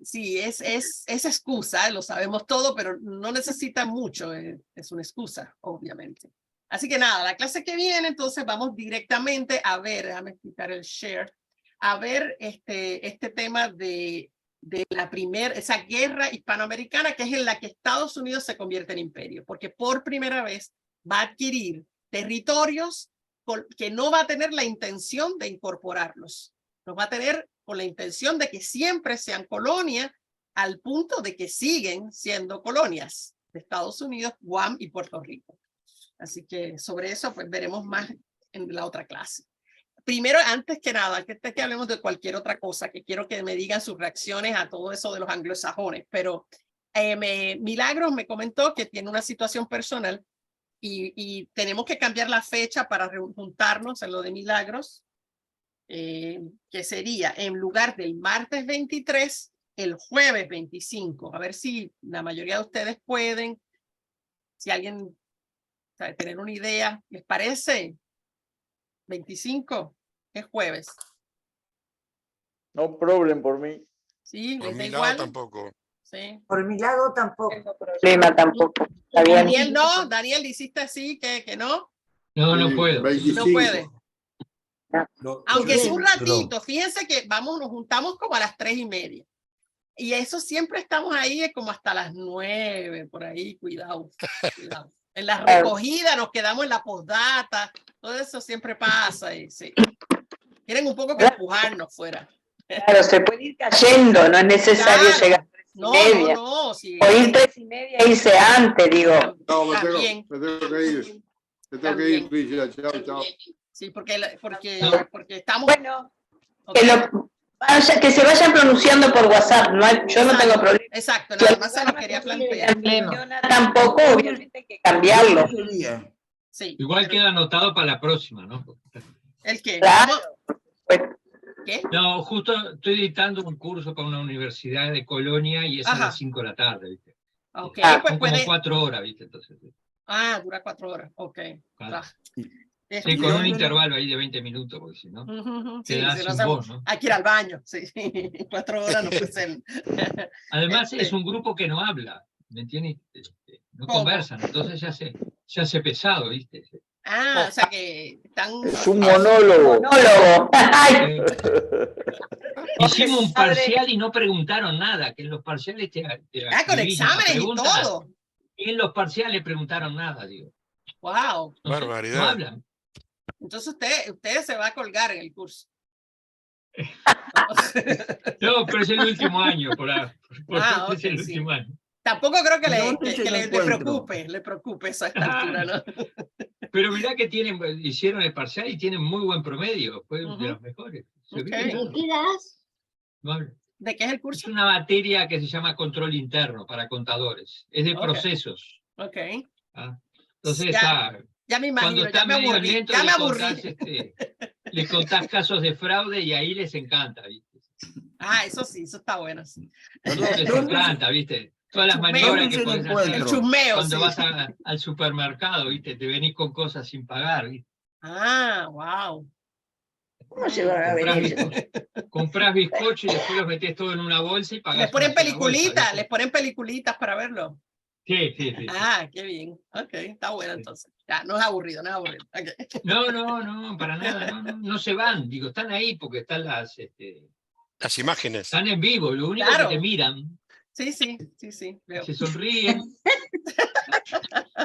sí, es excusa, lo sabemos todo, pero no necesita mucho, es una excusa, obviamente. Así que nada, la clase que viene, entonces vamos directamente a ver, déjame quitar el share, a ver este tema de de esa guerra hispanoamericana, que es en la que Estados Unidos se convierte en imperio, porque por primera vez va a adquirir territorios que no va a tener la intención de incorporarlos, los va a tener con la intención de que siempre sean colonia, al punto de que siguen siendo colonias de Estados Unidos, Guam y Puerto Rico. Así que sobre eso pues veremos más en la otra clase. Primero, antes que nada, que hablemos de cualquier otra cosa, que quiero que me digan sus reacciones a todo eso de los anglosajones, pero Milagros me comentó que tiene una situación personal y tenemos que cambiar la fecha para juntarnos en lo de Milagros, que sería en lugar del martes 23, el jueves 25. A ver si la mayoría de ustedes pueden, si alguien sabe tener una idea, ¿les parece? 25 es jueves. No problem por mí. Sí, por les da mi igual. lado tampoco. Sí. Por mi lado tampoco. Problema tampoco. Está bien. Daniel no, Daniel dijiste así que no. No, no puedo. 25. No puede. No, Aunque es un yo- ratito, fíjense que nos juntamos como a las 3:30. Y eso siempre estamos ahí como hasta las 9, por ahí, cuidado. Cuidado. En la recogida nos quedamos en la postdata, todo eso siempre pasa. Y sí. Quieren un poco que empujarnos fuera. Claro, se puede ir cayendo, no es necesario Claro. llegar a 3:30. No, sí. O ir 3:30 e irse antes, digo. No, me También. tengo que ir. Me tengo que ir, Villa. Chao, chao. Sí, porque No. estamos... Bueno, Ok. que se vayan pronunciando por WhatsApp, yo no tengo problema. Exacto, nada más se los quería plantear. Tampoco, obviamente hay que cambiarlo. Sí. Igual queda anotado para la próxima, ¿no? ¿El qué? Claro. ¿Qué? No, justo estoy editando un curso para una universidad de Colonia y es a Ajá. las 5 de la tarde, ¿viste? Ok, Son pues como puede... 4 horas, ¿viste? Entonces, dura 4 horas. Ok. claro. Ah. Sí, con un intervalo ahí de 20 minutos, porque si no, Sí, queda si sin no voz, ¿no? hay que ir al baño. Sí. 4 horas no puede ser. Además es un grupo que no habla, ¿me entiendes? No ¿Cómo? conversan, entonces ya se pesado, ¿viste? O sea que están... Es un monólogo. Monólogo. Hicimos un parcial y no preguntaron nada, que en los parciales te con escribís una exámenes y pregunta, todo. y en los parciales preguntaron nada, digo. Wow. No sé, Barbaridad. no hablan. Entonces usted se va a colgar en el curso. No, pero es el último año, por suerte es el sí. último año. Tampoco creo que ¿Dónde se le encuentro? preocupe eso a esta altura, ¿no? Pero mirá que hicieron el parcial y tienen muy buen promedio, fue de los mejores. Se ve que Ok. no- ¿Qué das? no hablan. ¿De qué es el Es curso? una materia que se llama control interno para contadores, es de Ok. procesos. Ok. ¿Ah? Entonces Ya me cuando imagino, está ya me medio aburrí. lento Ya me le aburrí. contás casos de fraude y ahí les encanta, ¿viste? Eso sí, eso está bueno. Sí. Eso les encanta, ¿viste? Todas las chusmeo. maniobras que ¿Dónde se podés lo hacer El chusmeo, cuando sí. vas al supermercado, ¿viste? Te venís con cosas sin pagar, ¿viste? Wow. ¿Cómo se van a venir? Comprás bizcocho y después los metés todo en una bolsa y pagás Les ponen una sola bolsa, peliculitas, ¿viste? les ponen peliculitas para verlo. Sí. Qué bien. Ok, está bueno entonces. Ya, no es aburrido, no es aburrido. Okay. No, para nada, no se van, digo, están ahí porque están Las imágenes. están en vivo, lo único Claro. que te miran, Sí. Veo. se sonríen,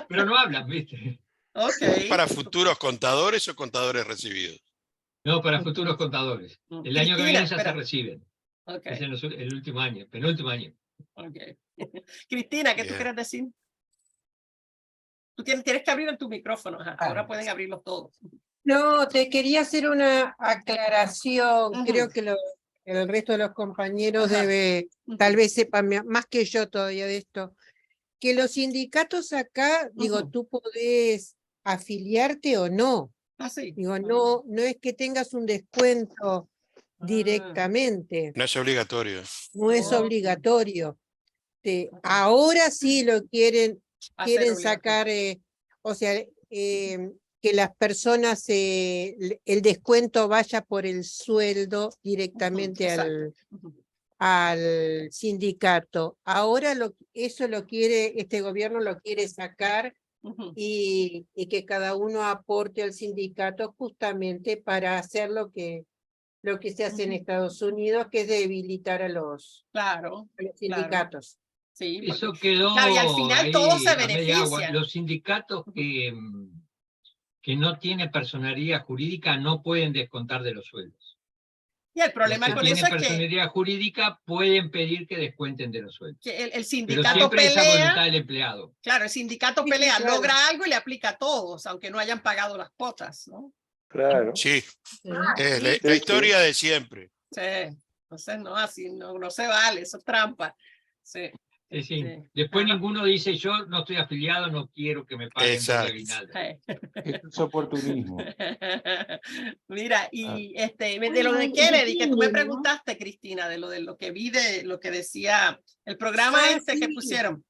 pero no hablan, ¿viste? Ok. ¿Para futuros contadores o contadores recibidos? No, para futuros contadores. El año que Cristina, viene ya se espera. reciben. Ok. Es el último año, penúltimo año. Ok. Cristina, ¿qué tú Bien. quieres decir? Tú tienes que abrir tu micrófono. Ahora pueden abrirlos todos. No, te quería hacer una aclaración. Ujú. Creo que el resto de los compañeros Ajá. tal vez sepan más que yo todavía de esto. Que los sindicatos acá, digo, Ujú. tú podés afiliarte o no. Sí. Digo, no es que tengas un descuento directamente, No es obligatorio. no es Oh. obligatorio. Ahora sí lo quieren Hacer obligatorio. sacar, o sea, que las personas, el descuento vaya por el sueldo directamente Exacto. al sindicato. Ahora eso lo quiere, este gobierno lo quiere sacar y que cada uno aporte al sindicato justamente para hacer lo que lo que se hace en Estados Unidos, que es debilitar a los sindicatos. Sí, eso quedó claro, y al final ahí todos se a media agua. benefician. Los sindicatos que no tienen personería jurídica no pueden descontar de los sueldos. Y el problema con eso es que personería jurídica pueden pedir que descuenten de los sueldos. Que el sindicato pero siempre pelea, esa voluntad del empleado. Claro, el sindicato pelea, logra algo y le aplica a todos, aunque no hayan pagado las cuotas, ¿no? Claro. Sí, la historia de siempre. Sí, entonces no, así no se vale, eso es trampa. Sí. Sí. Después ninguno dice, yo no estoy afiliado, no quiero que me paguen por el aguinaldo. Es oportunismo. Mira, y de lo de Kennedy, que tú me preguntaste, Cristina, de lo que vi, de lo que decía el programa que pusieron.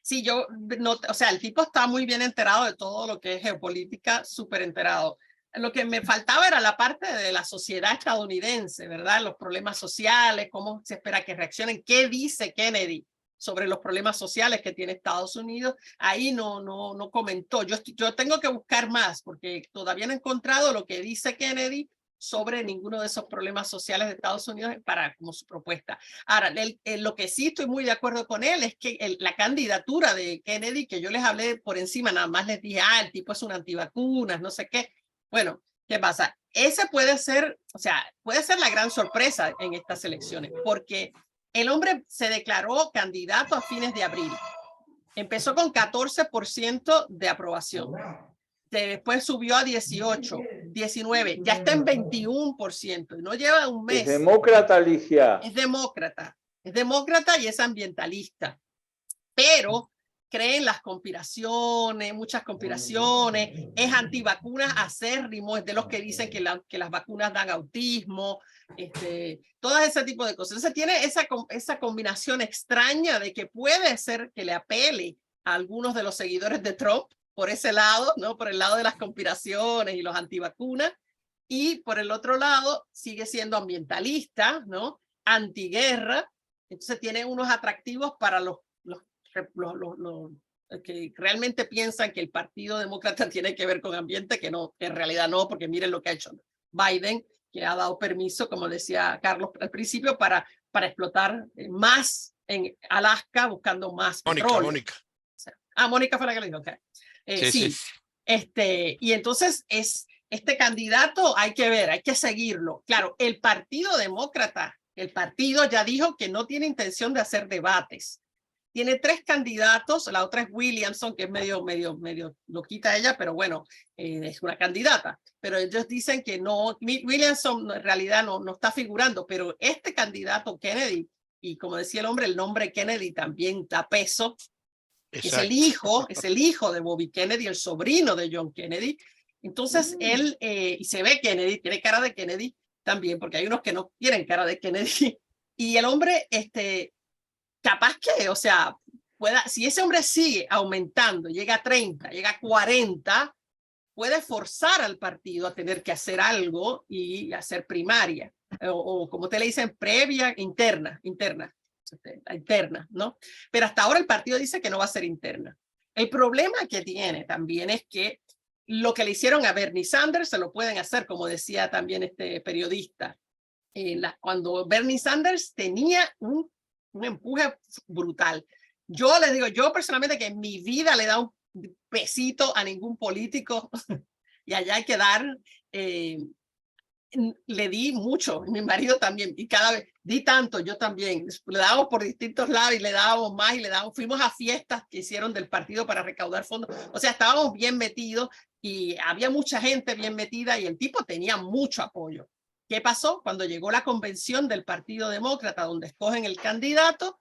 Sí, o sea, el tipo está muy bien enterado de todo lo que es geopolítica, súper enterado. Lo que me faltaba era la parte de la sociedad estadounidense, ¿verdad? Los problemas sociales, cómo se espera que reaccionen, qué dice Kennedy sobre los problemas sociales que tiene Estados Unidos. Ahí no comentó. Yo tengo que buscar más porque todavía no he encontrado lo que dice Kennedy sobre ninguno de esos problemas sociales de Estados Unidos como su propuesta. Ahora, lo que sí estoy muy de acuerdo con él es que la candidatura de Kennedy, que yo les hablé por encima, nada más les dije, el tipo es un antivacunas, no sé qué. Bueno, ¿qué pasa? Ese puede ser la gran sorpresa en estas elecciones, porque el hombre se declaró candidato a fines de abril. Empezó con 14% de aprobación. Después subió a 18, 19, ya está en 21%. No lleva un mes. Es demócrata, Ligia. Es demócrata y es ambientalista. Pero cree en las conspiraciones, muchas conspiraciones, es antivacunas acérrimo, es de los que dicen que las vacunas dan autismo, todo ese tipo de cosas. Entonces tiene esa combinación extraña de que puede ser que le apele a algunos de los seguidores de Trump por ese lado, ¿no? Por el lado de las conspiraciones y los antivacunas, y por el otro lado sigue siendo ambientalista, ¿no? Antiguerra. Entonces tiene unos atractivos para los que realmente piensan que el Partido Demócrata tiene que ver con ambiente, que en realidad no, porque miren lo que ha hecho Biden, que ha dado permiso, como decía Carlos al principio, para explotar más en Alaska, buscando más petróleo. Mónica. Mónica fue la que le dijo, okay. Sí. Y entonces este candidato hay que ver, hay que seguirlo. Claro, el Partido Demócrata, el partido ya dijo que no tiene intención de hacer debates. Tiene 3 candidatos, la otra es Williamson, que es medio loquita ella, pero bueno, es una candidata. Pero ellos dicen que no, Williamson en realidad no está figurando, pero este candidato Kennedy, y como decía el hombre, el nombre Kennedy también da peso. Exacto. Es el hijo de Bobby Kennedy, el sobrino de John Kennedy. Entonces él, y se ve Kennedy, tiene cara de Kennedy también, porque hay unos que no tienen cara de Kennedy. Y el hombre, capaz que, o sea, si ese hombre sigue aumentando, llega a 30, llega a 40, puede forzar al partido a tener que hacer algo y hacer primaria, o como te le dicen, previa, interna, ¿no? Pero hasta ahora el partido dice que no va a ser interna. El problema que tiene también es que lo que le hicieron a Bernie Sanders se lo pueden hacer, como decía también este periodista. Cuando Bernie Sanders tenía un empuje brutal. Yo les digo, yo personalmente que en mi vida le he dado un pesito a ningún político y allá hay que dar, le di mucho, mi marido también, y cada vez di tanto, yo también, le dábamos por distintos lados y le dábamos más y le dábamos, fuimos a fiestas que hicieron del partido para recaudar fondos, o sea, estábamos bien metidos y había mucha gente bien metida y el tipo tenía mucho apoyo. ¿Qué pasó? Cuando llegó la convención del Partido Demócrata, donde escogen el candidato,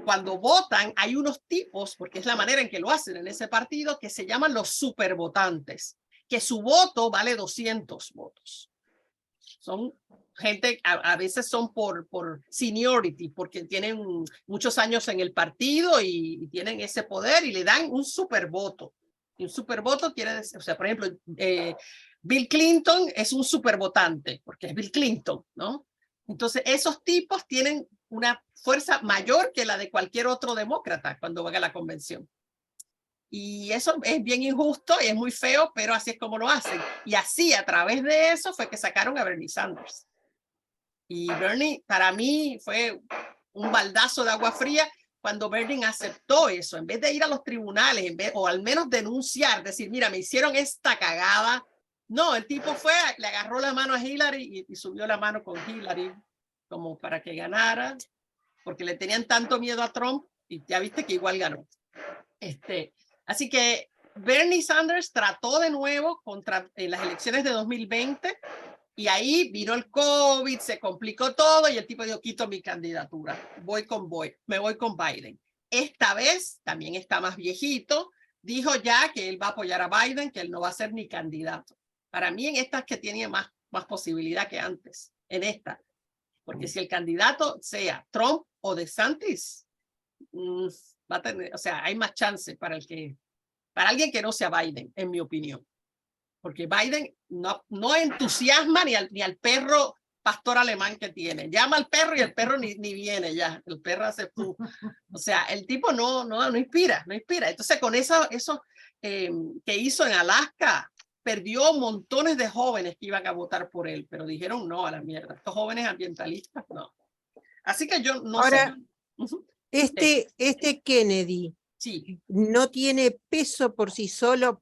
cuando votan, hay unos tipos, porque es la manera en que lo hacen en ese partido, que se llaman los supervotantes, que su voto vale 200 votos. Son gente, a veces son por seniority, porque tienen muchos años en el partido y tienen ese poder y le dan un supervoto. Y un supervoto quiere decir, o sea, por ejemplo, Bill Clinton es un supervotante, porque es Bill Clinton, ¿no? Entonces, esos tipos tienen una fuerza mayor que la de cualquier otro demócrata cuando van a la convención. Y eso es bien injusto y es muy feo, pero así es como lo hacen. Y así, a través de eso, fue que sacaron a Bernie Sanders. Y Bernie, para mí, fue un baldazo de agua fría cuando Bernie aceptó eso, en vez de ir a los tribunales, o al menos denunciar, decir, mira, me hicieron esta cagada. No, el tipo fue, le agarró la mano a Hillary y subió la mano con Hillary como para que ganara, porque le tenían tanto miedo a Trump y ya viste que igual ganó. Así que Bernie Sanders trató de nuevo contra las elecciones de 2020 y ahí vino el COVID, se complicó todo y el tipo dijo, quito mi candidatura, me voy con Biden. Esta vez también está más viejito, dijo ya que él va a apoyar a Biden, que él no va a ser ni candidato. Para mí en esta es que tiene más posibilidad que antes, en esta. Porque si el candidato sea Trump o DeSantis, va a tener, o sea, hay más chance para alguien que no sea Biden, en mi opinión. Porque Biden no entusiasma ni al perro pastor alemán que tiene. Llama al perro y el perro ni viene ya. El perro hace fu. O sea, el tipo no inspira. Entonces, con eso que hizo en Alaska, perdió montones de jóvenes que iban a votar por él, pero dijeron no a la mierda. Estos jóvenes ambientalistas, no. Así que yo no sé. Este Kennedy sí. No tiene peso por sí solo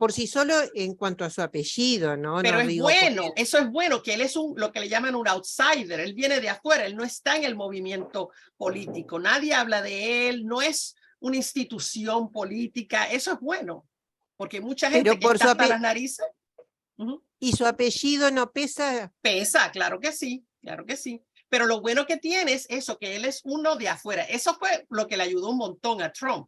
en cuanto a su apellido, ¿no? Pero no es bueno, eso es bueno, que él es lo que le llaman un outsider, él viene de afuera, él no está en el movimiento político, nadie habla de él, no es una institución política, eso es bueno, porque mucha gente que está hasta las narices. ¿Y su apellido no pesa? Pesa, claro que sí. Pero lo bueno que tiene es eso, que él es uno de afuera. Eso fue lo que le ayudó un montón a Trump,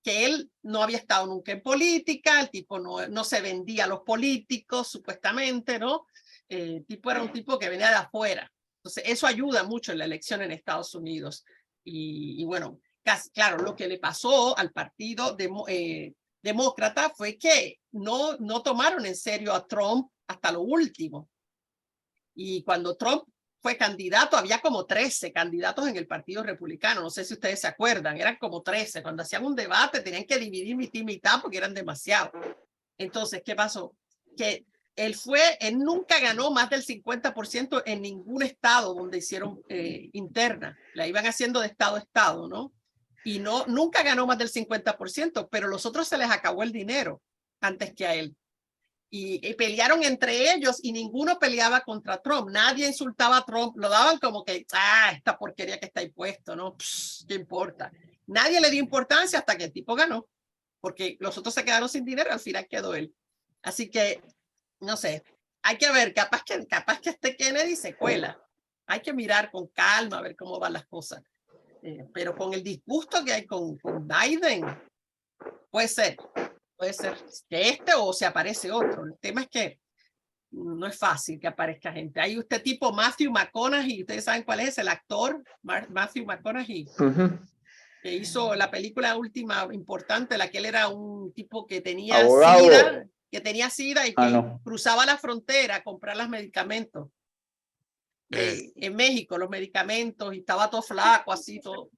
que él no había estado nunca en política, el tipo no se vendía a los políticos, supuestamente, ¿no? El tipo era un tipo que venía de afuera. Entonces, eso ayuda mucho en la elección en Estados Unidos. Y bueno, claro, lo que le pasó al partido demócrata fue que no tomaron en serio a Trump hasta lo último. Y cuando Trump fue candidato, había como 13 candidatos en el Partido Republicano. No sé si ustedes se acuerdan, eran como 13. Cuando hacían un debate tenían que dividir mitad y mitad porque eran demasiados. Entonces, ¿qué pasó? Que él nunca ganó más del 50% en ningún estado donde hicieron interna. La iban haciendo de estado a estado, ¿no? Y nunca ganó más del 50%, pero los otros se les acabó el dinero antes que a él. Y pelearon entre ellos y ninguno peleaba contra Trump. Nadie insultaba a Trump. Lo daban como que, esta porquería que está ahí puesto, ¿no? ¿Qué importa? Nadie le dio importancia hasta que el tipo ganó, porque los otros se quedaron sin dinero, al final quedó él. Así que, no sé, hay que ver, capaz que este Kennedy se cuela. Hay que mirar con calma, a ver cómo van las cosas. Pero con el disgusto que hay con Biden, puede ser que o se aparece otro. El tema es que no es fácil que aparezca gente. Hay tipo Matthew McConaughey, ustedes saben cuál es el actor, Matthew McConaughey, que hizo la película última importante, la que él era un tipo que tenía SIDA y que cruzaba la frontera a comprar los medicamentos. En México, los medicamentos, y estaba todo flaco, así, todo.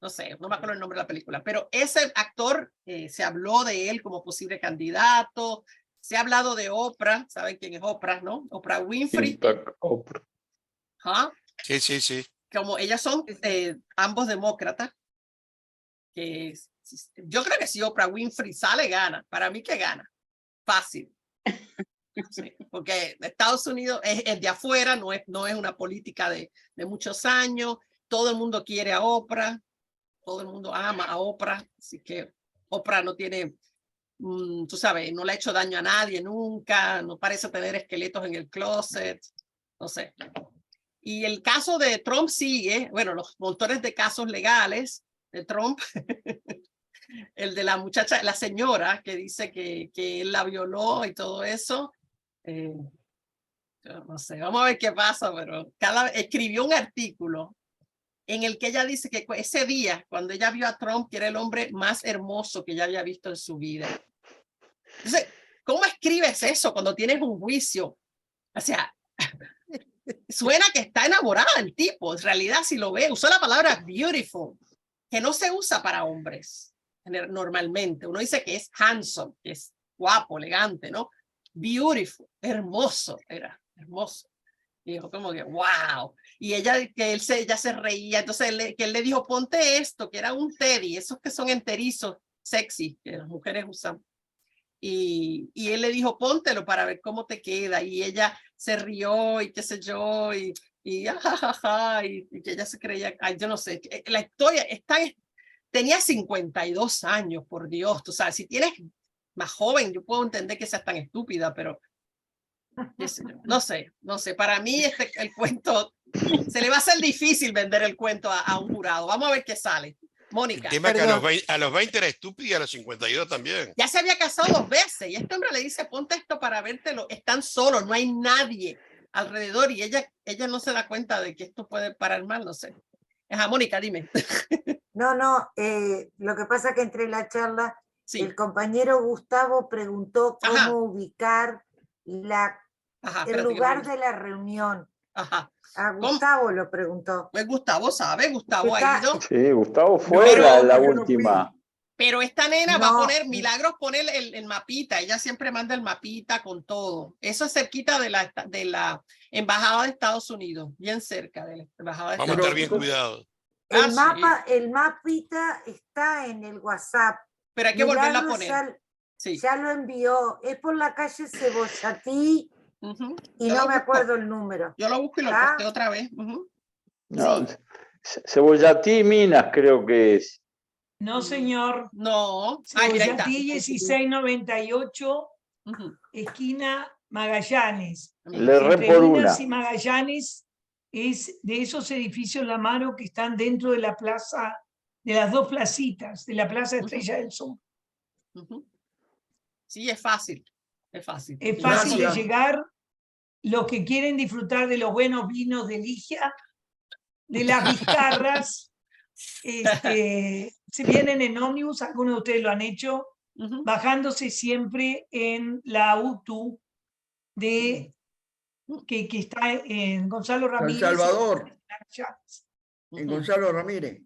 No sé, no me acuerdo el nombre de la película, pero ese actor, se habló de él como posible candidato, se ha hablado de Oprah, ¿saben quién es Oprah, no? Oprah Winfrey. Sí. Como ellas son ambos demócratas, que yo creo que si Oprah Winfrey sale, gana. Para mí que gana. Fácil. Sí, porque Estados Unidos es de afuera, no es una política de muchos años, todo el mundo quiere a Oprah. Todo el mundo ama a Oprah, así que Oprah no tiene, tú sabes, no le ha hecho daño a nadie nunca, no parece tener esqueletos en el closet, no sé. Y el caso de Trump sigue, bueno, los montones de casos legales de Trump, el de la muchacha, la señora que dice que él la violó y todo eso, no sé, vamos a ver qué pasa, pero escribió un artículo en el que ella dice que ese día, cuando ella vio a Trump, que era el hombre más hermoso que ella había visto en su vida. Entonces, ¿cómo escribes eso cuando tienes un juicio? O sea, suena que está enamorada del tipo. En realidad, si lo ve, usó la palabra beautiful, que no se usa para hombres normalmente. Uno dice que es handsome, que es guapo, elegante, ¿no? Beautiful, hermoso, era hermoso. Y dijo como que, wow. Y ella se reía. Entonces que él le dijo, ponte esto, que era un teddy, esos que son enterizos, sexy, que las mujeres usan. Y él le dijo, póntelo para ver cómo te queda. Y ella se rió y qué sé yo, y que ella se creía, ay, yo no sé, la historia tenía 52 años, por Dios. Tú sabes, si tienes más joven, yo puedo entender que seas tan estúpida, pero no sé, para mí el cuento, se le va a hacer difícil vender el cuento a un jurado. Vamos a ver qué sale. Mónica. El tema es que a los 20 era estúpida y a los 52 también. Ya se había casado 2 veces y este hombre le dice, ponte esto para vértelo. Están solos, no hay nadie alrededor y ella no se da cuenta de que esto puede parar mal, no sé. Mónica, dime. No, lo que pasa que entre la charla, el compañero Gustavo preguntó cómo ubicar el lugar de la reunión. A Gustavo lo preguntó. Pues Gustavo sabe, Gustavo ha ido. Sí, Gustavo fue la última. Pero esta nena va a poner, Milagros pone el mapita, ella siempre manda el mapita con todo. Eso es cerquita de la embajada de Estados Unidos, bien cerca de la embajada de Vamos a estar bien cuidados. El mapita está en el WhatsApp. Pero hay que volverla a poner. Ya lo envió, es por la calle Cebollatí. Y no me acuerdo el número. Yo lo busco y lo posteo otra vez. No, Cebollatí Minas creo que es. No, señor. No. Cebollatí 1698, esquina Magallanes. Le erré por Minas una. y Magallanes es de esos edificios La Mano que están dentro de la plaza, de las 2 placitas, de la Plaza Estrella del Sur. Sí, es fácil. Es fácil. Es fácil de llegar. Los que quieren disfrutar de los buenos vinos de Ligia, de las bizcarras, se vienen en ómnibus, algunos de ustedes lo han hecho, bajándose siempre en la UTU que está en Gonzalo Ramírez. San Salvador. En Gonzalo Ramírez.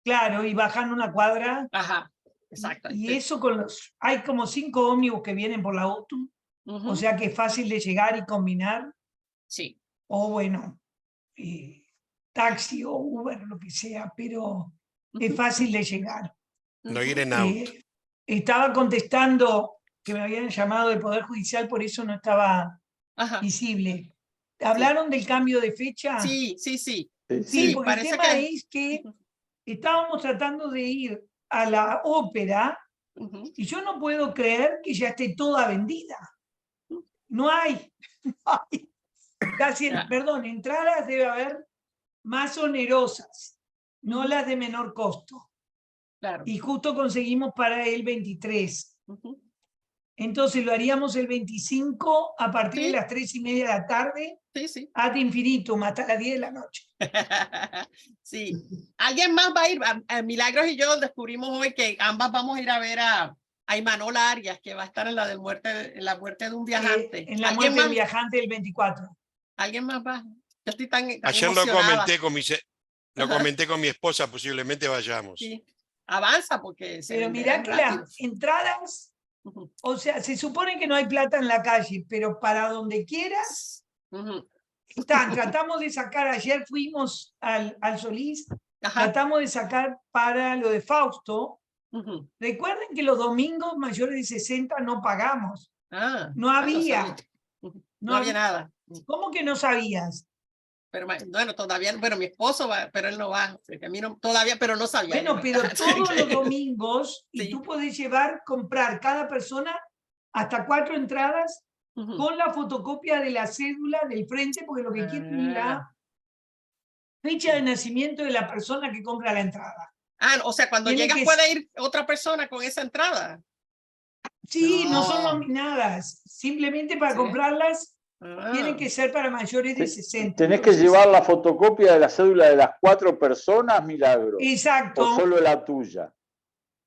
Claro, y bajan una cuadra. Ajá, exacto. Y eso hay como 5 ómnibus que vienen por la UTU. O sea que es fácil de llegar y combinar. Sí. O bueno, taxi o Uber, lo que sea, pero es fácil de llegar. No ir en auto. Estaba contestando que me habían llamado del Poder Judicial, por eso no estaba visible. ¿Hablaron del cambio de fecha? Sí. Sí, porque el tema es que estábamos tratando de ir a la ópera y yo no puedo creer que ya esté toda vendida. No hay. Casi, perdón, entradas debe haber más onerosas, no las de menor costo. Claro. Y justo conseguimos para el 23. Entonces lo haríamos el 25 a partir de las 3:30 de la tarde. Ad infinitum, hasta las 10 de la noche. Sí. ¿Alguien más va a ir? Milagros y yo descubrimos hoy que ambas vamos a ir a ver a Imanol Arias, que va a estar en la muerte de un viajante. En la muerte de un viajante del 24. ¿Alguien más va? Yo estoy tan Ayer emocionada. lo comenté con mi esposa, posiblemente vayamos. Sí. Avanza porque... Pero mirá que las entradas, o sea, se supone que no hay plata en la calle, pero para donde quieras, tratamos de sacar, ayer fuimos al Solís, tratamos de sacar para lo de Fausto. Recuerden que los domingos mayores de 60 no pagamos. No había. No había nada. ¿Cómo que no sabías? Pero bueno, todavía, mi esposo va, pero él no va. A mí no, todavía, pero no sabía. Bueno, pero todos los domingos, y tú puedes comprar cada persona hasta 4 entradas con la fotocopia de la cédula del frente, porque lo que quieren es la fecha de nacimiento de la persona que compra la entrada. O sea, cuando llegas puede ir otra persona con esa entrada. Sí, no son nominadas. Simplemente para comprarlas tienen que ser para mayores de 60. ¿Tenés que llevar la fotocopia de la cédula de las 4 personas, Milagro? Exacto. ¿O solo la tuya?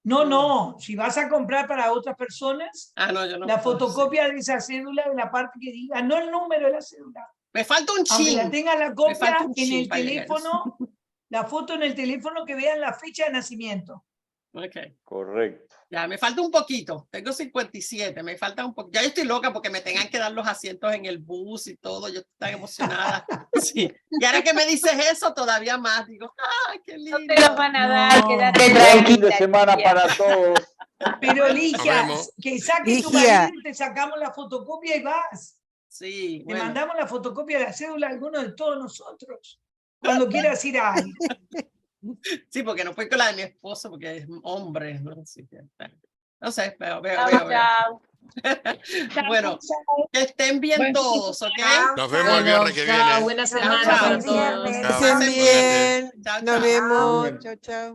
No. Si vas a comprar para otras personas, la fotocopia de esa cédula de la parte que diga, no el número de la cédula. Me falta un Aunque chin. la tenga la copia en el teléfono, la foto en el teléfono que vean la fecha de nacimiento. Okay. Correcto. Ya, me falta un poquito. Tengo 57, me falta un poquito. Ya yo estoy loca porque me tengan que dar los asientos en el bus y todo. Yo estoy tan emocionada. Sí. Y ahora que me dices eso, todavía más. Digo, ¡ay, qué lindo! No te los van a dar, quédate Buen tranquila. fin de semana para todos. Pero Ligia, que saque tu marido, te sacamos la fotocopia y vas. Sí. Te mandamos la fotocopia de la cédula a alguno de todos nosotros. Cuando quieras ir a alguien. Sí, porque no fue con la de mi esposo, porque es hombre, ¿no? Así que, no sé, veo. Bueno, que estén bien todos, ¿ok? Nos vemos el viernes que viene. Buena semana para todos. Estén bien. Nos vemos. Chao, chao.